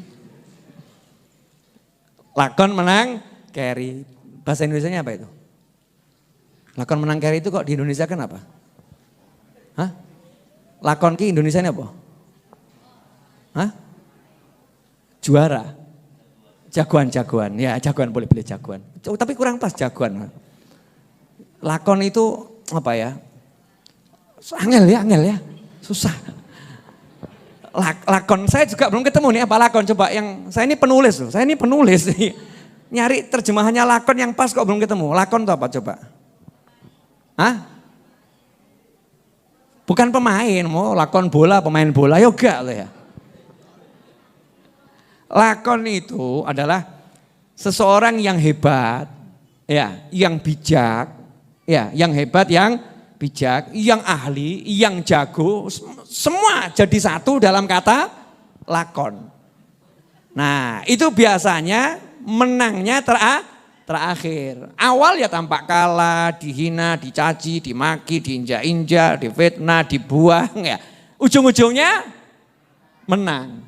Lakon menang keri. Bahasa Indonesianya apa itu? Lakon menang keri itu kok di Indonesia kan apa? Hah? Lakon ki Indonesianya apa? Hah? Juara. Jagoan. Ya jagoan, boleh jagoan. Tapi kurang pas jagoan. Lakon itu apa ya? Angel ya. Susah. Lakon saya juga belum ketemu nih apa lakon, coba yang saya ini penulis loh. Saya ini penulis nih. Nyari terjemahannya lakon yang pas kok belum ketemu. Lakon itu apa coba? Hah? Bukan pemain, mau lakon bola, pemain bola, ya enggak loh ya. Lakon itu adalah seseorang yang hebat, ya, yang bijak, ya, yang hebat, yang bijak, yang ahli, yang jago, semua jadi satu dalam kata lakon. Nah, itu biasanya menangnya terakhir. Awal ya tampak kalah, dihina, dicaci, dimaki, diinjak-injak, difitnah, dibuang ya. Ujung-ujungnya menang.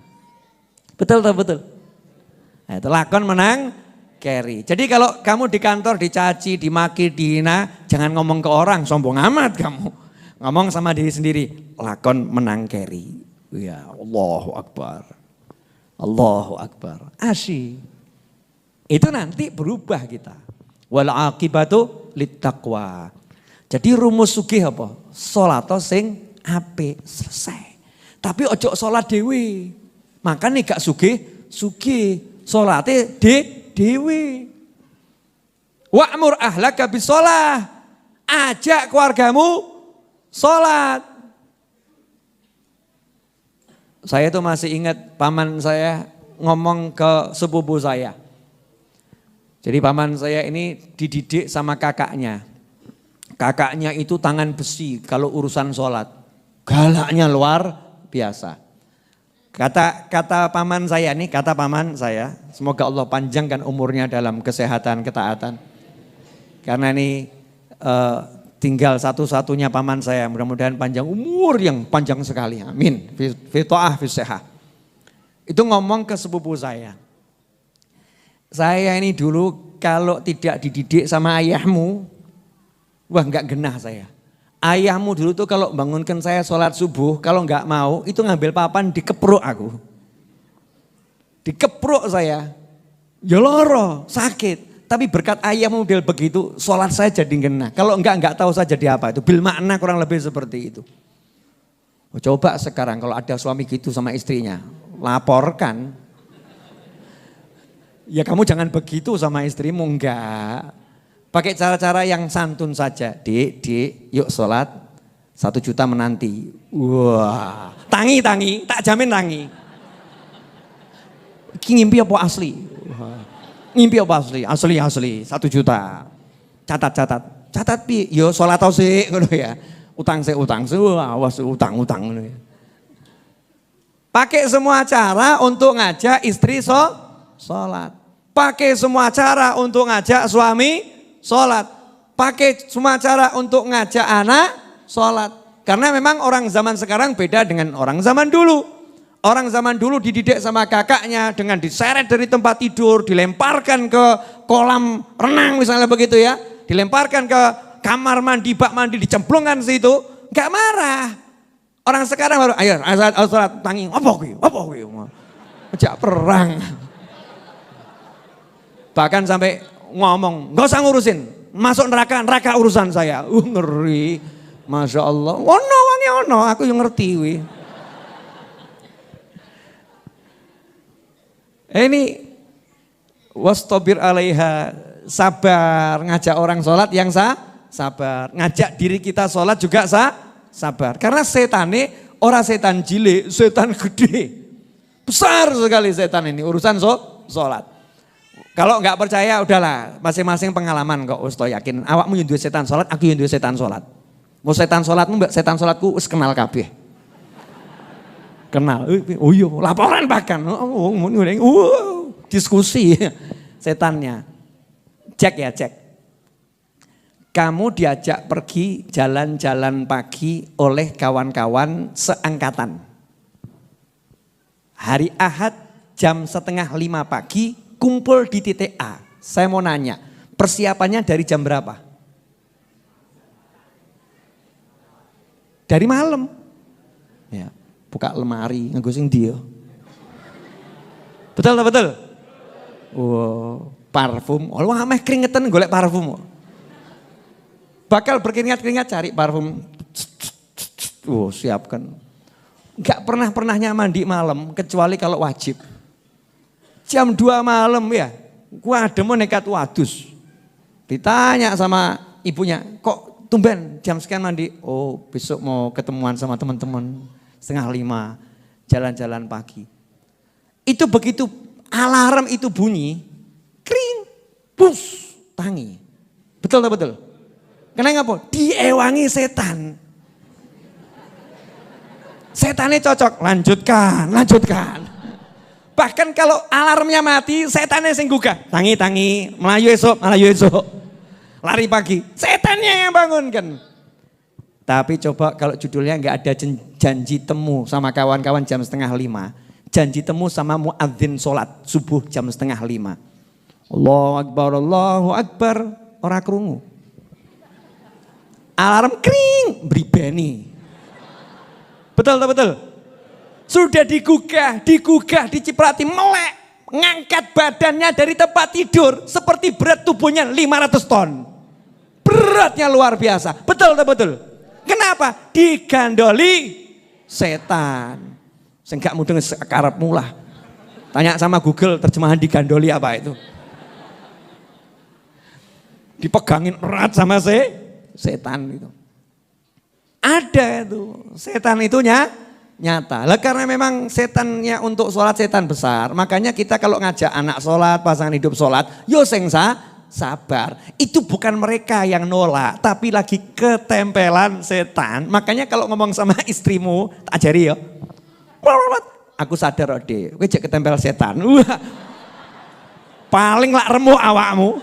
Betul. Nah, itu lakon menang keri. Jadi kalau kamu di kantor dicaci, dimaki, dihina, jangan ngomong ke orang, sombong amat kamu. Ngomong sama diri sendiri, lakon menang keri. Ya Allahu Akbar. Allahu Akbar. Asyik. Itu nanti berubah kita. Wal aqibatu littaqwa. Jadi rumus sugih apa? Salat sing apik, selesai. Tapi ojo salat dhewe. Makane gak sugih, salate dhewe. Wa'mur ahlaka bisolah. Ajak keluargamu salat. Saya tuh masih ingat paman saya ngomong ke sepupu saya. Jadi paman saya ini dididik sama kakaknya. Kakaknya itu tangan besi kalau urusan sholat. Galaknya luar biasa. Kata paman saya nih, semoga Allah panjangkan umurnya dalam kesehatan, ketaatan. Karena ini tinggal satu-satunya paman saya, mudah-mudahan panjang umur yang panjang sekali. Amin. Fi ta'ah fi sihah. Itu ngomong ke sepupu saya. Saya ini dulu kalau tidak dididik sama ayahmu, wah enggak genah saya. Ayahmu dulu tuh kalau bangunkan saya sholat subuh, kalau enggak mau itu ngambil papan dikepruk aku. Dikepruk saya, ya loro, sakit. Tapi berkat ayahmu model begitu, sholat saya jadi genah. Kalau enggak tahu saya jadi apa itu. Bil makna kurang lebih seperti itu. Coba sekarang kalau ada suami gitu sama istrinya, laporkan. Ya kamu jangan begitu sama istrimu, enggak. Pakai cara-cara yang santun saja. Dik, yuk sholat 1 juta menanti. Wah, tangi, tak jamin tangi. Ngimpi apa asli? Ngimpi apa asli? Asli 1 juta. Catat pi, yo sholat tau sih, ngono ya. Utang, awas utang ngono ya. Pakai semua cara untuk ngajak istri sholat. Pakai semua cara untuk ngajak suami sholat. Pakai semua cara untuk ngajak anak sholat. Karena memang orang zaman sekarang beda dengan orang zaman dulu. Orang zaman dulu dididik sama kakaknya dengan diseret dari tempat tidur, dilemparkan ke kolam renang misalnya begitu ya. Dilemparkan ke kamar mandi, bak mandi, dicemplungkan situ. Gak marah. Orang sekarang baru, ayo sholat tangi, apa kuwi? Ajak perang. Bahkan sampai ngomong, gak usah ngurusin, masuk neraka urusan saya. Ngeri, Masya Allah. Ono, aku yang ngerti. Ini wastabir alaiha, sabar ngajak orang sholat yang sabar. Ngajak diri kita sholat juga sabar. Karena setane orang setan cilik, setan gede. Besar sekali setan ini urusan sholat. Kalau nggak percaya udahlah, masing-masing pengalaman kok wis yakin. Awakmu yang duwe setan sholat, aku yang duwe setan sholat. Mau setan sholatmu mbak, setan sholatku wis kenal kabeh. Kenal, oh iya laporan bahkan, diskusi setannya. Cek ya cek. Kamu diajak pergi jalan-jalan pagi oleh kawan-kawan seangkatan. Hari Ahad jam 4:30 pagi kumpul di titik A. Saya mau nanya, persiapannya dari jam berapa? Dari malam. Ya, buka lemari, ngegosing dia. Betul tak betul? Wow, parfum. Oh, ameh keringetan golek parfum. Bakal berkeringat-keringat cari parfum. Oh, siapkan. Enggak pernahnya mandi malam kecuali kalau wajib. Jam 2 malam ya, gua ada mau nekat wadus. Ditanya sama ibunya, kok tumben jam sekian mandi? Oh besok mau ketemuan sama teman-teman 4:30 jalan-jalan pagi. Itu begitu alarm itu bunyi, kring, bus, tangi. Betul tak betul? Kenapa? Diewangi setan. Setannya cocok, lanjutkan. Bahkan kalau alarmnya mati, setannya sing gugah. Tangi, melayu esok. Lari pagi, setannya yang bangunkan. Tapi coba kalau judulnya nggak ada janji temu sama kawan-kawan jam 4:30. Janji temu sama muadzin sholat subuh jam 4:30. Allahu Akbar, ora krungu. Alarm kring, bribeni. Betul tak betul? Sudah digugah, diciprati, melek. Ngangkat badannya dari tempat tidur seperti berat tubuhnya 500 ton. Beratnya luar biasa. Betul tak betul? Kenapa? Digandoli setan. Saya enggak mudeng sekarap mulah. Tanya sama Google terjemahan digandoli apa itu. Dipegangin erat sama setan itu. Ada itu, setan itu nyata. Lah karena memang setannya untuk sholat setan besar, makanya kita kalau ngajak anak sholat, pasangan hidup sholat, yo sing sabar. Itu bukan mereka yang nolak, tapi lagi ketempelan setan. Makanya kalau ngomong sama istrimu, tak ajari ya. Aku sadar ode, kowe jek ketempel setan. Wah. Paling lak remuk awakmu.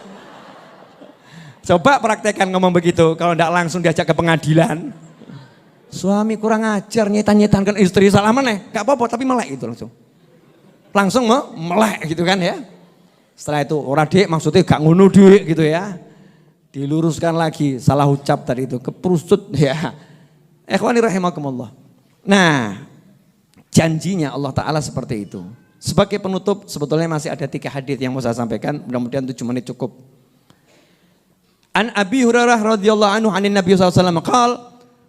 Coba praktekkan ngomong begitu, kalau enggak langsung diajak ke pengadilan. Suami kurang ajar nyetan-nyetankan istri, salah meneh. Gak apa-apa tapi melek itu langsung. Langsung melek gitu kan ya. Setelah itu orang dek maksudnya gak ngono dek gitu ya. Diluruskan lagi, salah ucap tadi itu, keprusut ya. Ikhwani rahimakumullah. Nah, janjinya Allah Ta'ala seperti itu. Sebagai penutup sebetulnya masih ada 3 hadis yang mau saya sampaikan, mudah-mudahan 7 menit cukup. An Abi Hurairah radhiyallahu anhu anin Nabi sallallahu alaihi wasallam qala,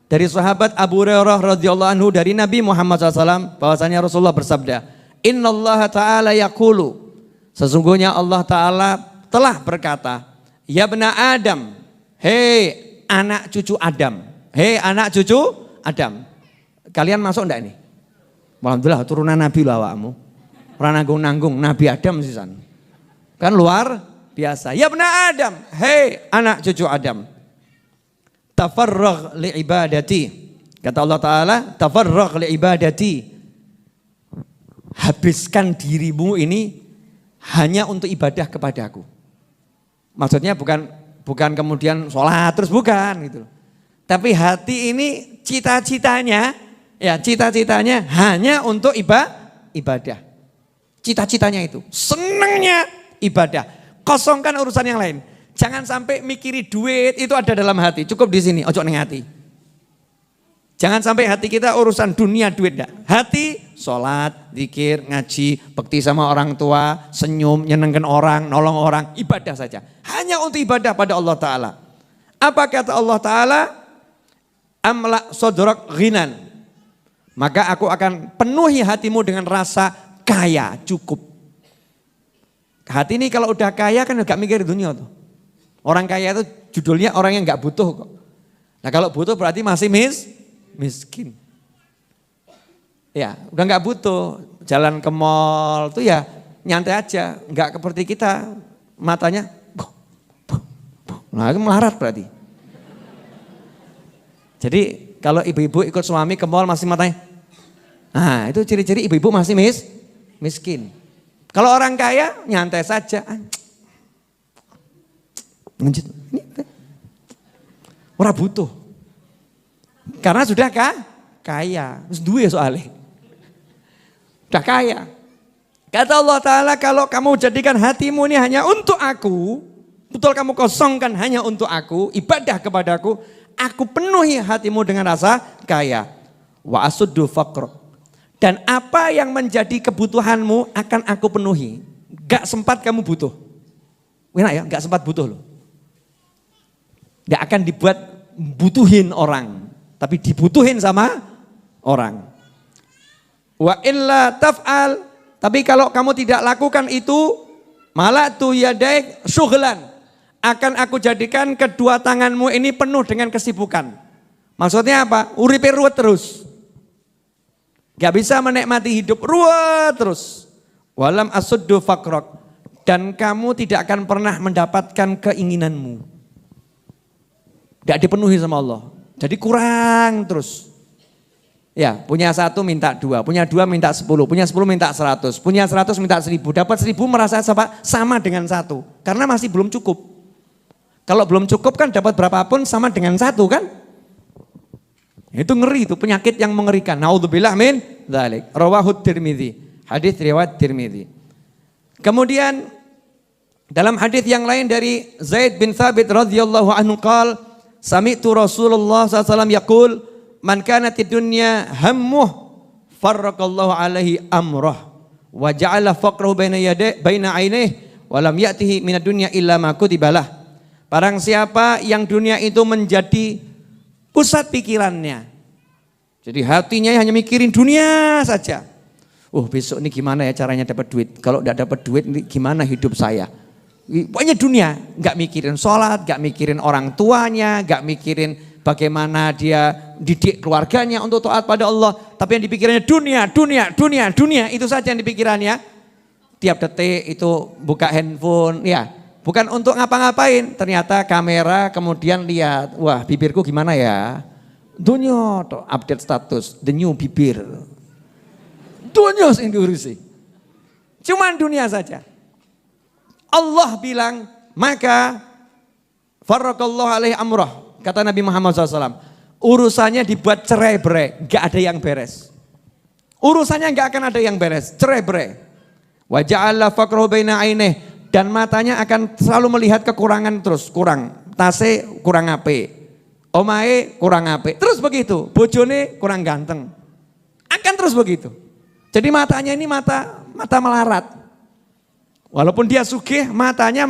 dari sahabat Abu Hurairah radhiyallahu anhu dari Nabi Muhammad SAW bahwasanya Rasulullah bersabda, Innallaha ta'ala yaqulu, sesungguhnya Allah Ta'ala telah berkata, Ya bena Adam, hei anak cucu Adam, hei anak cucu Adam. Kalian masuk enggak ini? Alhamdulillah turunan Nabi lah awakmu. Ora nanggung-nanggung Nabi Adam sisan. Kan luar biasa. Ya bena Adam, hei anak cucu Adam. Tafarragh li ibadati. Kata Allah Ta'ala, tafarragh li ibadati. Habiskan dirimu ini hanya untuk ibadah kepadaku. Maksudnya bukan kemudian sholat terus bukan gitu. Tapi hati ini cita-citanya hanya untuk ibadah. Cita-citanya itu, senangnya ibadah. Kosongkan urusan yang lain. Jangan sampai mikiri duit itu ada dalam hati. Cukup di sini, ojo neng hati. Jangan sampai hati kita urusan dunia duit enggak. Hati sholat, zikir, ngaji, bekti sama orang tua, senyum, nyenengkan orang, nolong orang, ibadah saja. Hanya untuk ibadah pada Allah Ta'ala. Apa kata Allah Ta'ala? Amla sodrok ghinan. Maka aku akan penuhi hatimu dengan rasa kaya, cukup. Hati ini kalau udah kaya kan gak mikir dunia tuh. Orang kaya itu judulnya orang yang nggak butuh kok. Nah kalau butuh berarti masih miskin. Ya udah nggak butuh, jalan ke mall tuh ya nyantai aja, nggak seperti kita matanya, nah itu melarat berarti. Jadi kalau ibu-ibu ikut suami ke mall masih matanya, nah itu ciri-ciri ibu-ibu masih miskin. Kalau orang kaya nyantai saja, orang butuh, karena sudah kaya, terus duwe soalnya. Udah kaya. Kata Allah Ta'ala, kalau kamu jadikan hatimu ini hanya untuk aku, betul kamu kosongkan hanya untuk aku, ibadah kepadaku, aku penuhi hatimu dengan rasa kaya. Wa asuddu faqr. Dan apa yang menjadi kebutuhanmu akan aku penuhi. Gak sempat kamu butuh. Enak ya, gak sempat butuh loh. Gak akan dibuat butuhin orang, tapi dibutuhin sama orang. Wa illa taf'al, tapi kalau kamu tidak lakukan itu, malatu yadaik syughlan, akan aku jadikan kedua tanganmu ini penuh dengan kesibukan. Maksudnya apa? Uripe ruwet terus. Gak bisa menikmati hidup, ruwet terus. Walam asuddu faqrak, dan kamu tidak akan pernah mendapatkan keinginanmu. Gak dipenuhi sama Allah. Jadi kurang terus. Ya, punya 1 minta 2, punya 2 minta 10, punya 10 minta 100, punya 100 minta 1000, dapat 1000 merasa sama dengan 1, karena masih belum cukup. Kalau belum cukup kan dapat berapapun sama dengan 1 kan? Itu ngeri, itu penyakit yang mengerikan. Naudzubillah min dzalik. Rawahu Tirmidzi. Hadis riwayat Tirmidzi. Kemudian dalam hadis yang lain dari Zaid bin Thabit radhiyallahu anhu qala, sami'tu Rasulullah sallallahu alaihi wasallam yaqul, man kanatid dunya hammuh farraqallahu alaihi amrah wa ja'ala faqrahu baina ainihi wa lam ya'tihi minad dunya illa ma kutibalah. Barang siapa yang dunia itu menjadi pusat pikirannya, jadi hatinya hanya mikirin dunia saja. Besok ini gimana ya caranya dapat duit, kalau tidak dapat duit ini gimana hidup saya. Pokoknya dunia, gak mikirin sholat, gak mikirin orang tuanya, gak mikirin bagaimana dia didik keluarganya untuk taat pada Allah. Tapi yang dipikirannya dunia, itu saja yang dipikirannya. Tiap detik itu buka handphone, ya bukan untuk ngapa-ngapain. Ternyata kamera kemudian lihat, wah bibirku gimana ya. Dunia, update status, the new bibir. Dunia yang diurusi. Cuman dunia saja. Allah bilang, maka farraqallahu alaihi amrah. Kata Nabi Muhammad SAW, urusannya dibuat cerai-berai, gak ada yang beres. Urusannya gak akan ada yang beres, cerai-berai. Wa ja'ala faqrahu baina ainih, dan matanya akan selalu melihat kekurangan terus, kurang. Tase kurang ape, omae kurang ape, terus begitu. Bojone kurang ganteng, akan terus begitu. Jadi matanya ini mata melarat. Walaupun dia sugih, matanya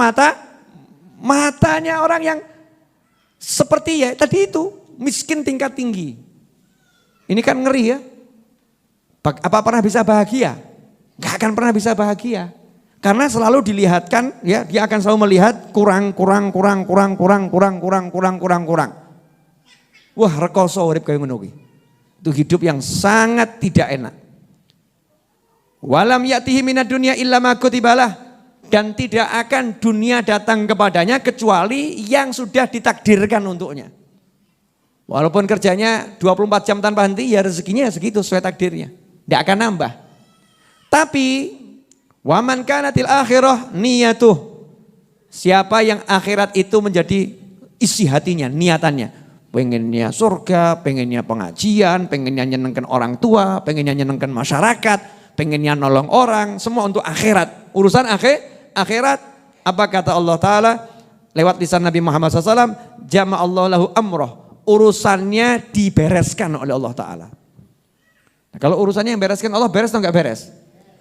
orang yang seperti ya tadi itu, miskin tingkat tinggi. Ini kan ngeri ya. Apa pernah bisa bahagia? Gak akan pernah bisa bahagia. Karena selalu dilihatkan, ya dia akan selalu melihat kurang. Wah, rekoso urip kaya ngono kuwi. Itu hidup yang sangat tidak enak. Walam ya'tihi minad dunya illa ma kutibalah. Dan tidak akan dunia datang kepadanya kecuali yang sudah ditakdirkan untuknya. Walaupun kerjanya 24 jam tanpa henti, ya rezekinya segitu sesuai takdirnya. Tidak akan nambah. Tapi waman kanatil akhirah niyatuh. Siapa yang akhirat itu menjadi isi hatinya, niatannya. Pengennya surga, pengennya pengajian, pengennya nyenengkan orang tua, pengennya nyenengkan masyarakat, pengennya nolong orang, semua untuk akhirat. Urusan akhirat, apa kata Allah Ta'ala lewat lisan Nabi Muhammad SAW, jama'allahu lahu amroh, urusannya dibereskan oleh Allah Ta'ala. Nah, kalau urusannya yang bereskan Allah, beres atau enggak beres?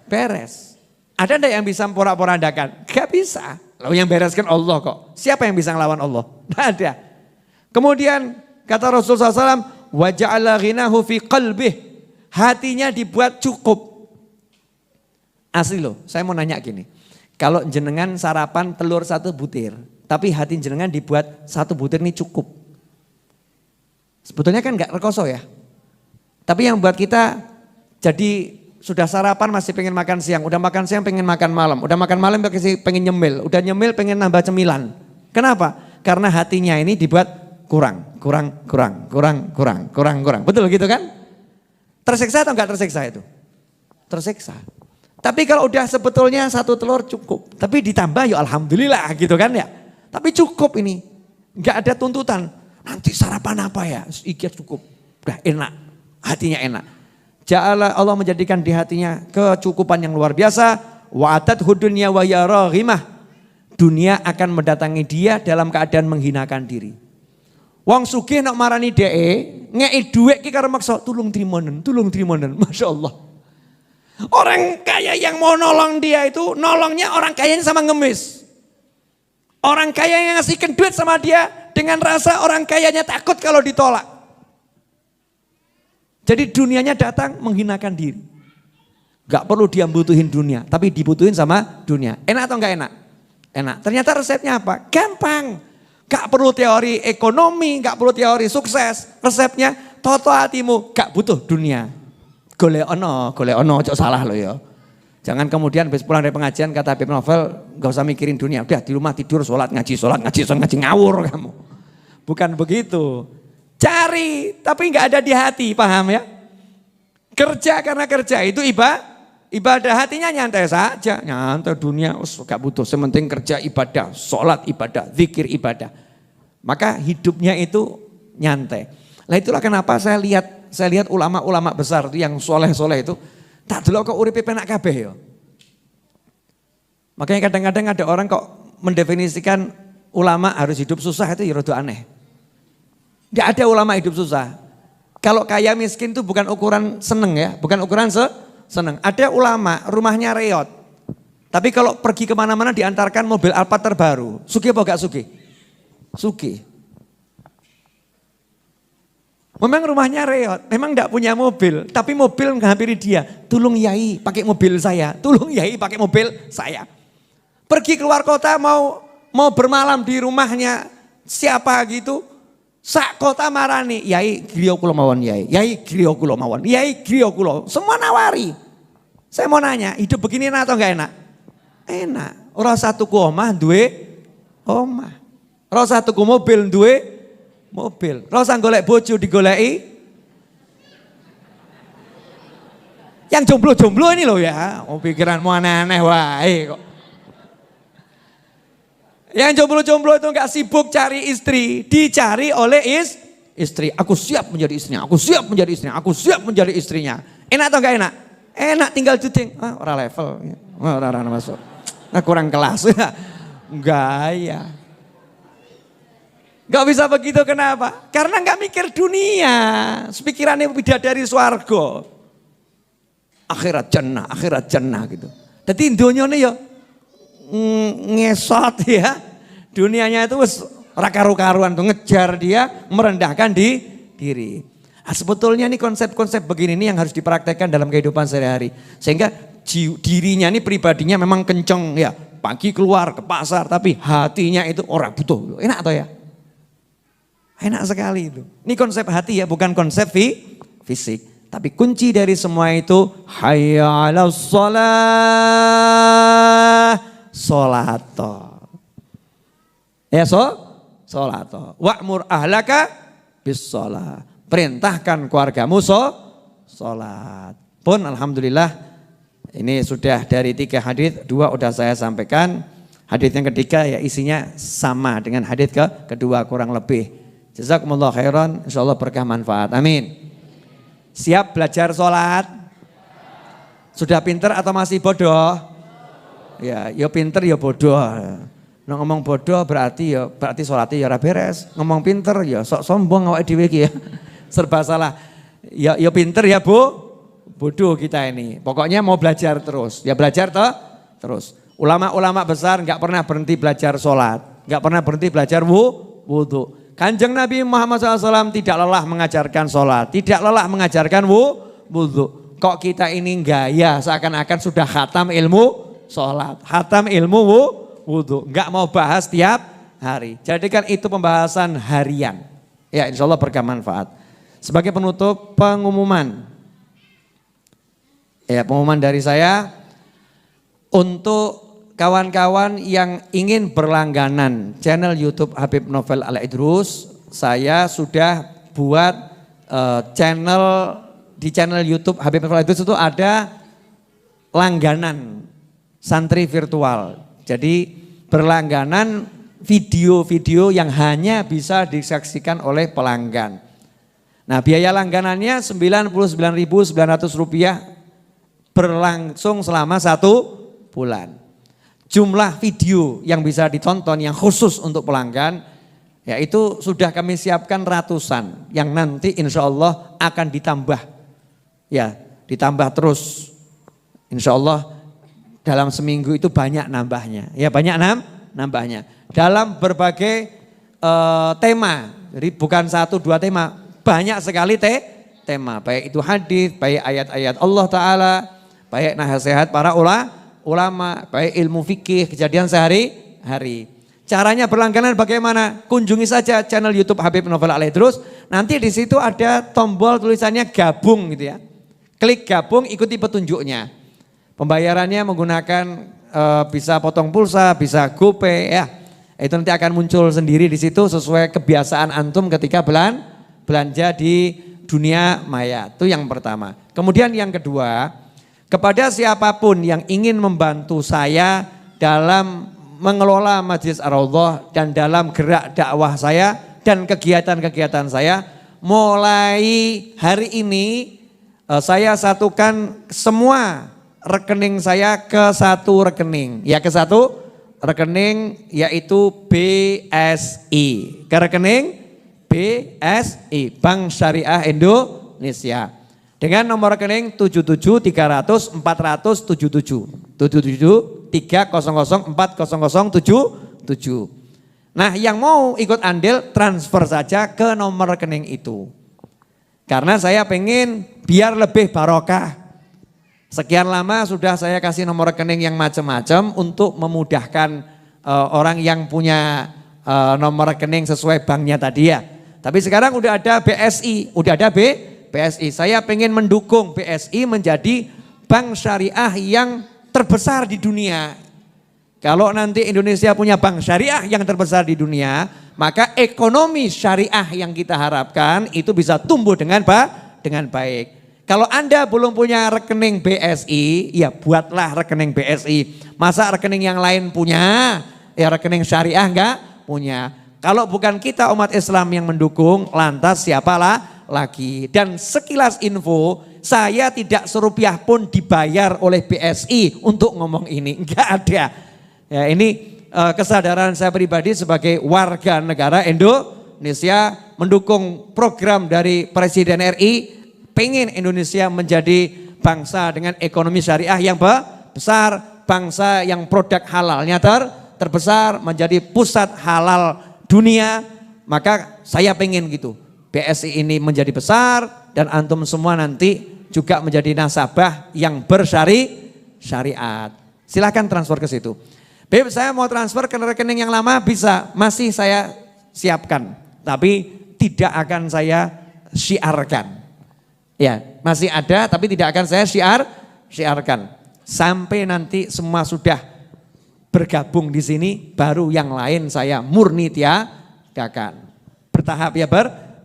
Beres. Ada enggak yang bisa porak-porandakan? Gak bisa. Lalu yang bereskan Allah kok. Siapa yang bisa ngelawan Allah? Tidak ada. Kemudian kata Rasulullah SAW, wa ja'ala ghinahu fi qalbih, hatinya dibuat cukup. Asli loh, saya mau nanya gini. Kalau jenengan sarapan telur 1 butir, Tapi hati jenengan dibuat 1 butir ini cukup. Sebetulnya kan enggak rekoso ya. Tapi yang buat kita jadi sudah sarapan masih pengen makan siang, udah makan siang pengen makan malam, udah makan malam pengen nyemil, udah nyemil pengen nambah cemilan. Kenapa? Karena hatinya ini dibuat kurang. Betul gitu kan? Tersiksa atau enggak tersiksa itu? Tersiksa. Tapi kalau udah sebetulnya 1 telur cukup, tapi ditambah ya alhamdulillah gitu kan ya. Tapi cukup ini, enggak ada tuntutan. Nanti sarapan apa ya? Iki cukup, udah enak, hatinya enak. Ja'ala Allah menjadikan di hatinya kecukupan yang luar biasa. Wa'atat hudunya wa ya raghimah. Dunia akan mendatangi dia dalam keadaan menghinakan diri. Wong sugih nak marani dhek, ngeki dhuwit ki karo maksa tulung trimonen. Masya Allah. Orang kaya yang mau nolong dia itu nolongnya orang kayanya sama ngemis. Orang kaya yang ngasihkan duit sama dia dengan rasa orang kayanya takut kalau ditolak. Jadi dunianya datang menghinakan diri. Gak perlu dia butuhin dunia, tapi dibutuhin sama dunia. Enak atau enggak enak? Enak. Ternyata resepnya apa? Gampang. Gak perlu teori ekonomi, gak perlu teori sukses. Resepnya toto hatimu, gak butuh dunia. Golek ono, cok salah lo ya. Jangan kemudian habis pulang dari pengajian kata Habib Novel, gak usah mikirin dunia. Udah di rumah tidur, sholat, ngaji, ngawur kamu. Bukan begitu. Cari, tapi nggak ada di hati, paham ya? Kerja karena kerja itu ibadah, hatinya nyantai saja, nyantai dunia, gak butuh, sementing kerja ibadah, sholat ibadah, zikir ibadah. Maka hidupnya itu nyantai. Nah itulah kenapa saya lihat ulama-ulama besar itu yang soleh-soleh itu, tak delok kok uripe penak kabeh ya. Makanya kadang-kadang ada orang kok mendefinisikan ulama harus hidup susah itu ya rada aneh. Tidak ada ulama hidup susah. Kalau kaya miskin itu bukan ukuran seneng ya, bukan ukuran seneng. Ada ulama rumahnya reot. Tapi kalau pergi kemana-mana diantarkan mobil Alphard terbaru. Sugih apa gak sugih? Sugih. Memang rumahnya reot, memang gak punya mobil. Tapi mobil menghampiri dia. Tolong yai pakai mobil saya, tolong yai pakai mobil saya. Pergi keluar kota mau bermalam di rumahnya siapa gitu. Sak kota marani, yai griya kula mawon yai griya kula mawon, yai griya kula. Semua nawari. Saya mau nanya, hidup begini enak atau enggak enak? Enak. Ora usah tuku omah duwe omah. Ora usah tuku mobil duwe mobil. Ora usah golek bojo digoleki. Yang jomblo-jomblo ini loh ya, pikiranmu aneh-aneh wae kok. Yang jomblo-jomblo itu enggak sibuk cari istri, dicari oleh istri. Aku siap menjadi istrinya, aku siap menjadi istrinya, aku siap menjadi istrinya. Enak atau enggak enak? Enak tinggal juting. Ora level, ora masuk. Kurang kelas. Gaya. Enggak bisa begitu kenapa? Karena enggak mikir dunia. Pikirannya bidadari swarga. Akhirat jannah gitu. Jadi dunianya ya ngesot ya, dunianya itu ora karu-karuan tuh, ngejar dia, merendahkan diri. Nah, sebetulnya nih konsep-konsep begini nih yang harus dipraktekkan dalam kehidupan sehari-hari. Sehingga dirinya nih pribadinya memang kenceng ya, pagi keluar ke pasar tapi hatinya itu orang butuh. Enak atau ya? Enak sekali itu. Ini konsep hati ya, bukan konsep fisik. Tapi kunci dari semua itu hayya 'alas shalah. Sholato. Ya sholato. Wa'mur ahlaka bis sholat. Perintahkan keluargamu sholat. Pun alhamdulillah ini sudah dari 3 hadis, 2 udah saya sampaikan. Hadis yang ketiga ya isinya sama dengan hadis kedua kurang lebih. Jazakumullah khairan, insyaallah berkah manfaat. Amin. Siap belajar sholat? Sudah pinter atau masih bodoh? Ya pinter ya bodoh. Nah, ngomong bodoh berarti sholatnya ya ora beres. Ngomong pinter ya sok sombong awake dhewe iki ya. Serba salah. Ya pinter ya bodoh kita ini. Pokoknya mau belajar terus. Ya belajar terus. Ulama-ulama besar enggak pernah berhenti belajar sholat, enggak pernah berhenti belajar wudu. Kanjeng Nabi Muhammad SAW tidak lelah mengajarkan sholat, tidak lelah mengajarkan wudu. Kok kita ini gaya seakan-akan sudah khatam ilmu sholat, khatam ilmu wudu, enggak mau bahas tiap hari. Jadikan itu pembahasan harian. Ya, insya Allah berkah manfaat. Sebagai penutup, pengumuman. Ya, pengumuman dari saya untuk kawan-kawan yang ingin berlangganan channel YouTube Habib Novel Al-Idrus, saya sudah buat di channel YouTube Habib Novel Al-Idrus itu ada langganan santri virtual. Jadi berlangganan video-video yang hanya bisa disaksikan oleh pelanggan. Nah, biaya langganannya Rp99.900 berlangsung selama 1 bulan. Jumlah video yang bisa ditonton yang khusus untuk pelanggan, yaitu sudah kami siapkan ratusan yang nanti insya Allah akan ditambah. Ya, ditambah terus. Insya Allah dalam seminggu itu banyak nambahnya. Ya, banyak nambahnya. Dalam berbagai tema, jadi bukan 1-2 tema, banyak sekali tema. Baik itu hadis, baik ayat-ayat Allah Ta'ala, baik nasihat para ulama, baik ilmu fikih, kejadian sehari-hari. Caranya berlangganan bagaimana? Kunjungi saja channel YouTube Habib Novel Al-Idrus. Nanti di situ ada tombol tulisannya gabung gitu ya. Klik gabung, ikuti petunjuknya. Pembayarannya menggunakan bisa potong pulsa, bisa GoPay ya. Itu nanti akan muncul sendiri di situ sesuai kebiasaan antum ketika belanja di dunia maya. Itu yang pertama. Kemudian yang kedua, kepada siapapun yang ingin membantu saya dalam mengelola Majelis Ar-Raudhah dan dalam gerak dakwah saya dan kegiatan-kegiatan saya, mulai hari ini saya satukan semua rekening saya ke satu rekening. Ya, ke satu rekening yaitu BSI. Ke rekening BSI, Bank Syariah Indonesia. Dengan nomor rekening 7730040077. 7730040077. Nah, yang mau ikut andil transfer saja ke nomor rekening itu. Karena saya pengen biar lebih barokah. Sekian lama sudah saya kasih nomor rekening yang macam-macam untuk memudahkan orang yang punya nomor rekening sesuai banknya tadi ya. Tapi sekarang udah ada BSI, udah ada BSI. Saya pengen mendukung BSI menjadi bank syariah yang terbesar di dunia. Kalau nanti Indonesia punya bank syariah yang terbesar di dunia, maka ekonomi syariah yang kita harapkan itu bisa tumbuh dengan baik. Kalau Anda belum punya rekening BSI, ya buatlah rekening BSI. Masa rekening yang lain punya, ya rekening syariah enggak punya. Kalau bukan kita umat Islam yang mendukung, lantas siapalah lagi. Dan sekilas info, saya tidak serupiah pun dibayar oleh BSI untuk ngomong ini, enggak ada. Ya, ini kesadaran saya pribadi sebagai warga negara Indonesia mendukung program dari Presiden RI. Pengen Indonesia menjadi bangsa dengan ekonomi syariah yang besar, bangsa yang produk halalnya terbesar, menjadi pusat halal dunia, maka saya pengen gitu. BSI ini menjadi besar dan antum semua nanti juga menjadi nasabah yang bersyariat. Silahkan transfer ke situ. Beb, saya mau transfer ke rekening yang lama bisa, masih saya siapkan, tapi tidak akan saya syiarkan. Ya, masih ada tapi tidak akan saya syiarkan. Sampai nanti semua sudah bergabung di sini, baru yang lain saya murni tiadakan. Bertahap ya,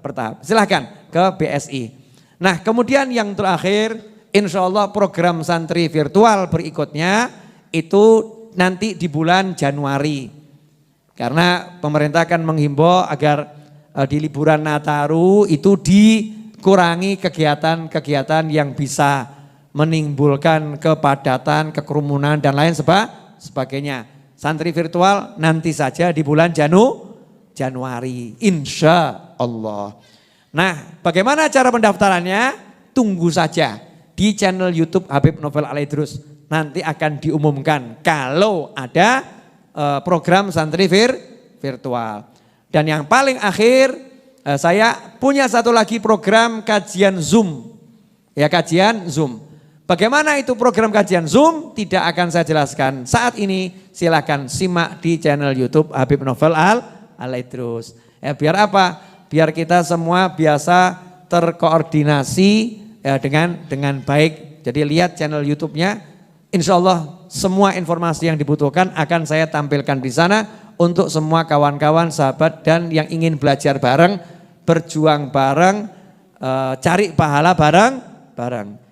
bertahap. Silahkan ke BSI. Nah, kemudian yang terakhir, insya Allah program santri virtual berikutnya itu nanti di bulan Januari. Karena pemerintah akan menghimbau agar di liburan Nataru itu dikurangi kegiatan-kegiatan yang bisa menimbulkan kepadatan, kekerumunan dan lain sebagainya. Santri virtual nanti saja di bulan Januari, insya Allah. Nah, bagaimana cara pendaftarannya? Tunggu saja di channel YouTube Habib Novel Al-Idrus. Nanti akan diumumkan kalau ada program santri virtual. Dan yang paling akhir, saya punya satu lagi program kajian Zoom. Ya, kajian Zoom. Bagaimana itu program kajian Zoom? Tidak akan saya jelaskan saat ini. Silahkan simak di channel YouTube Habib Novel Al-Idrus. Ya, biar apa? Biar kita semua biasa terkoordinasi ya, dengan baik. Jadi lihat channel YouTube-nya. Insya Allah semua informasi yang dibutuhkan akan saya tampilkan di sana untuk semua kawan-kawan, sahabat dan yang ingin belajar bareng, berjuang bareng, cari pahala bareng.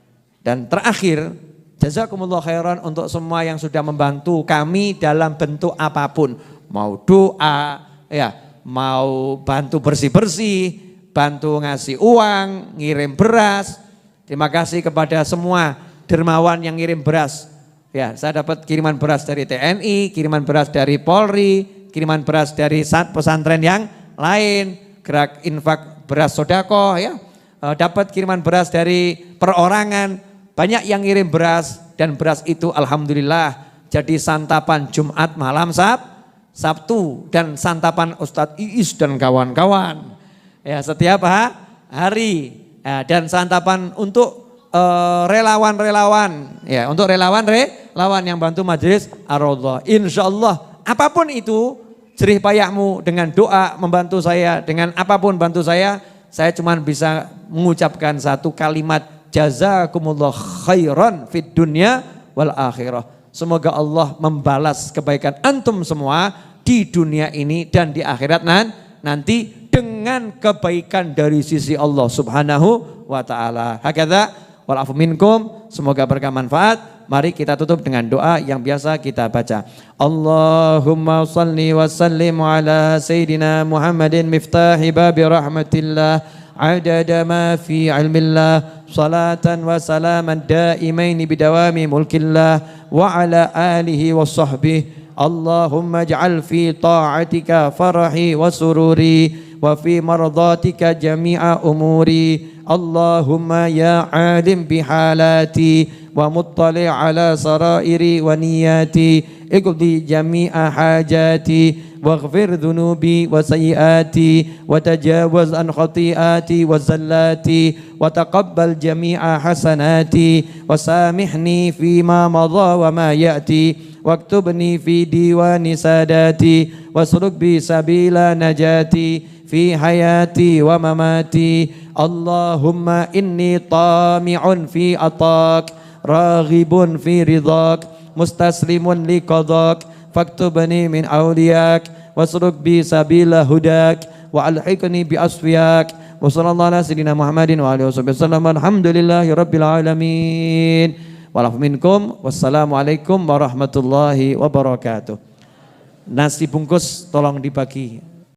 Dan terakhir, jazakumullah khairan untuk semua yang sudah membantu kami dalam bentuk apapun. Mau doa, ya, mau bantu bersih-bersih, bantu ngasih uang, ngirim beras. Terima kasih kepada semua dermawan yang ngirim beras. Ya, saya dapat kiriman beras dari TNI, kiriman beras dari Polri, kiriman beras dari pesantren yang lain, gerak infak beras sodako, ya, dapat kiriman beras dari perorangan. Banyak yang ngirim beras dan beras itu alhamdulillah jadi santapan Jumat malam Sabtu dan santapan Ustadz Iis dan kawan-kawan. Ya, setiap hari ya, dan santapan untuk relawan-relawan ya, untuk relawan yang bantu majelis Ar-Raudhah. Insyaallah apapun itu jerih payahmu dengan doa membantu saya, dengan apapun bantu saya cuma bisa mengucapkan satu kalimat jazakumullah khairan fid dunya wal akhirah. Semoga Allah membalas kebaikan antum semua di dunia ini dan di akhirat nanti dengan kebaikan dari sisi Allah Subhanahu wa taala. Hakadza wal afu minkum. Semoga berkah manfaat. Mari kita tutup dengan doa yang biasa kita baca. Allahumma shalli wa sallim ala sayyidina Muhammadin miftahi babi rahmatillah. عدد ما في علم الله صلاة وسلاما دائمين بدوام ملك الله وعلى آله وصحبه اللهم اجعل في طاعتك فرحي وسروري وفي مرضاتك جميع أموري اللهم يا عالم بحالاتي ومطلع على سرائري ونياتي اقضي جميع حاجاتي واغفر ذنوبي وسيئاتي وتجاوز عن خطيئاتي وزلاتي وتقبل جميع حسناتي وسامحني فيما مضى وما يأتي واكتبني في ديوان ساداتي واسلك بي سبيل نجاتي في حياتي ومماتي اللهم إني طامع في عطاك راغب في رضاك مستسلم لقضاك فاكتبني من أولياك واسلك بي سبيل هداك وألحقني بأصفياك وصلى الله على سيدنا محمد وعلى آله وسلم الحمد لله رب العالمين walafu minkum wassalamualaikum warahmatullahi wabarakatuh. Nasi bungkus tolong dibagi.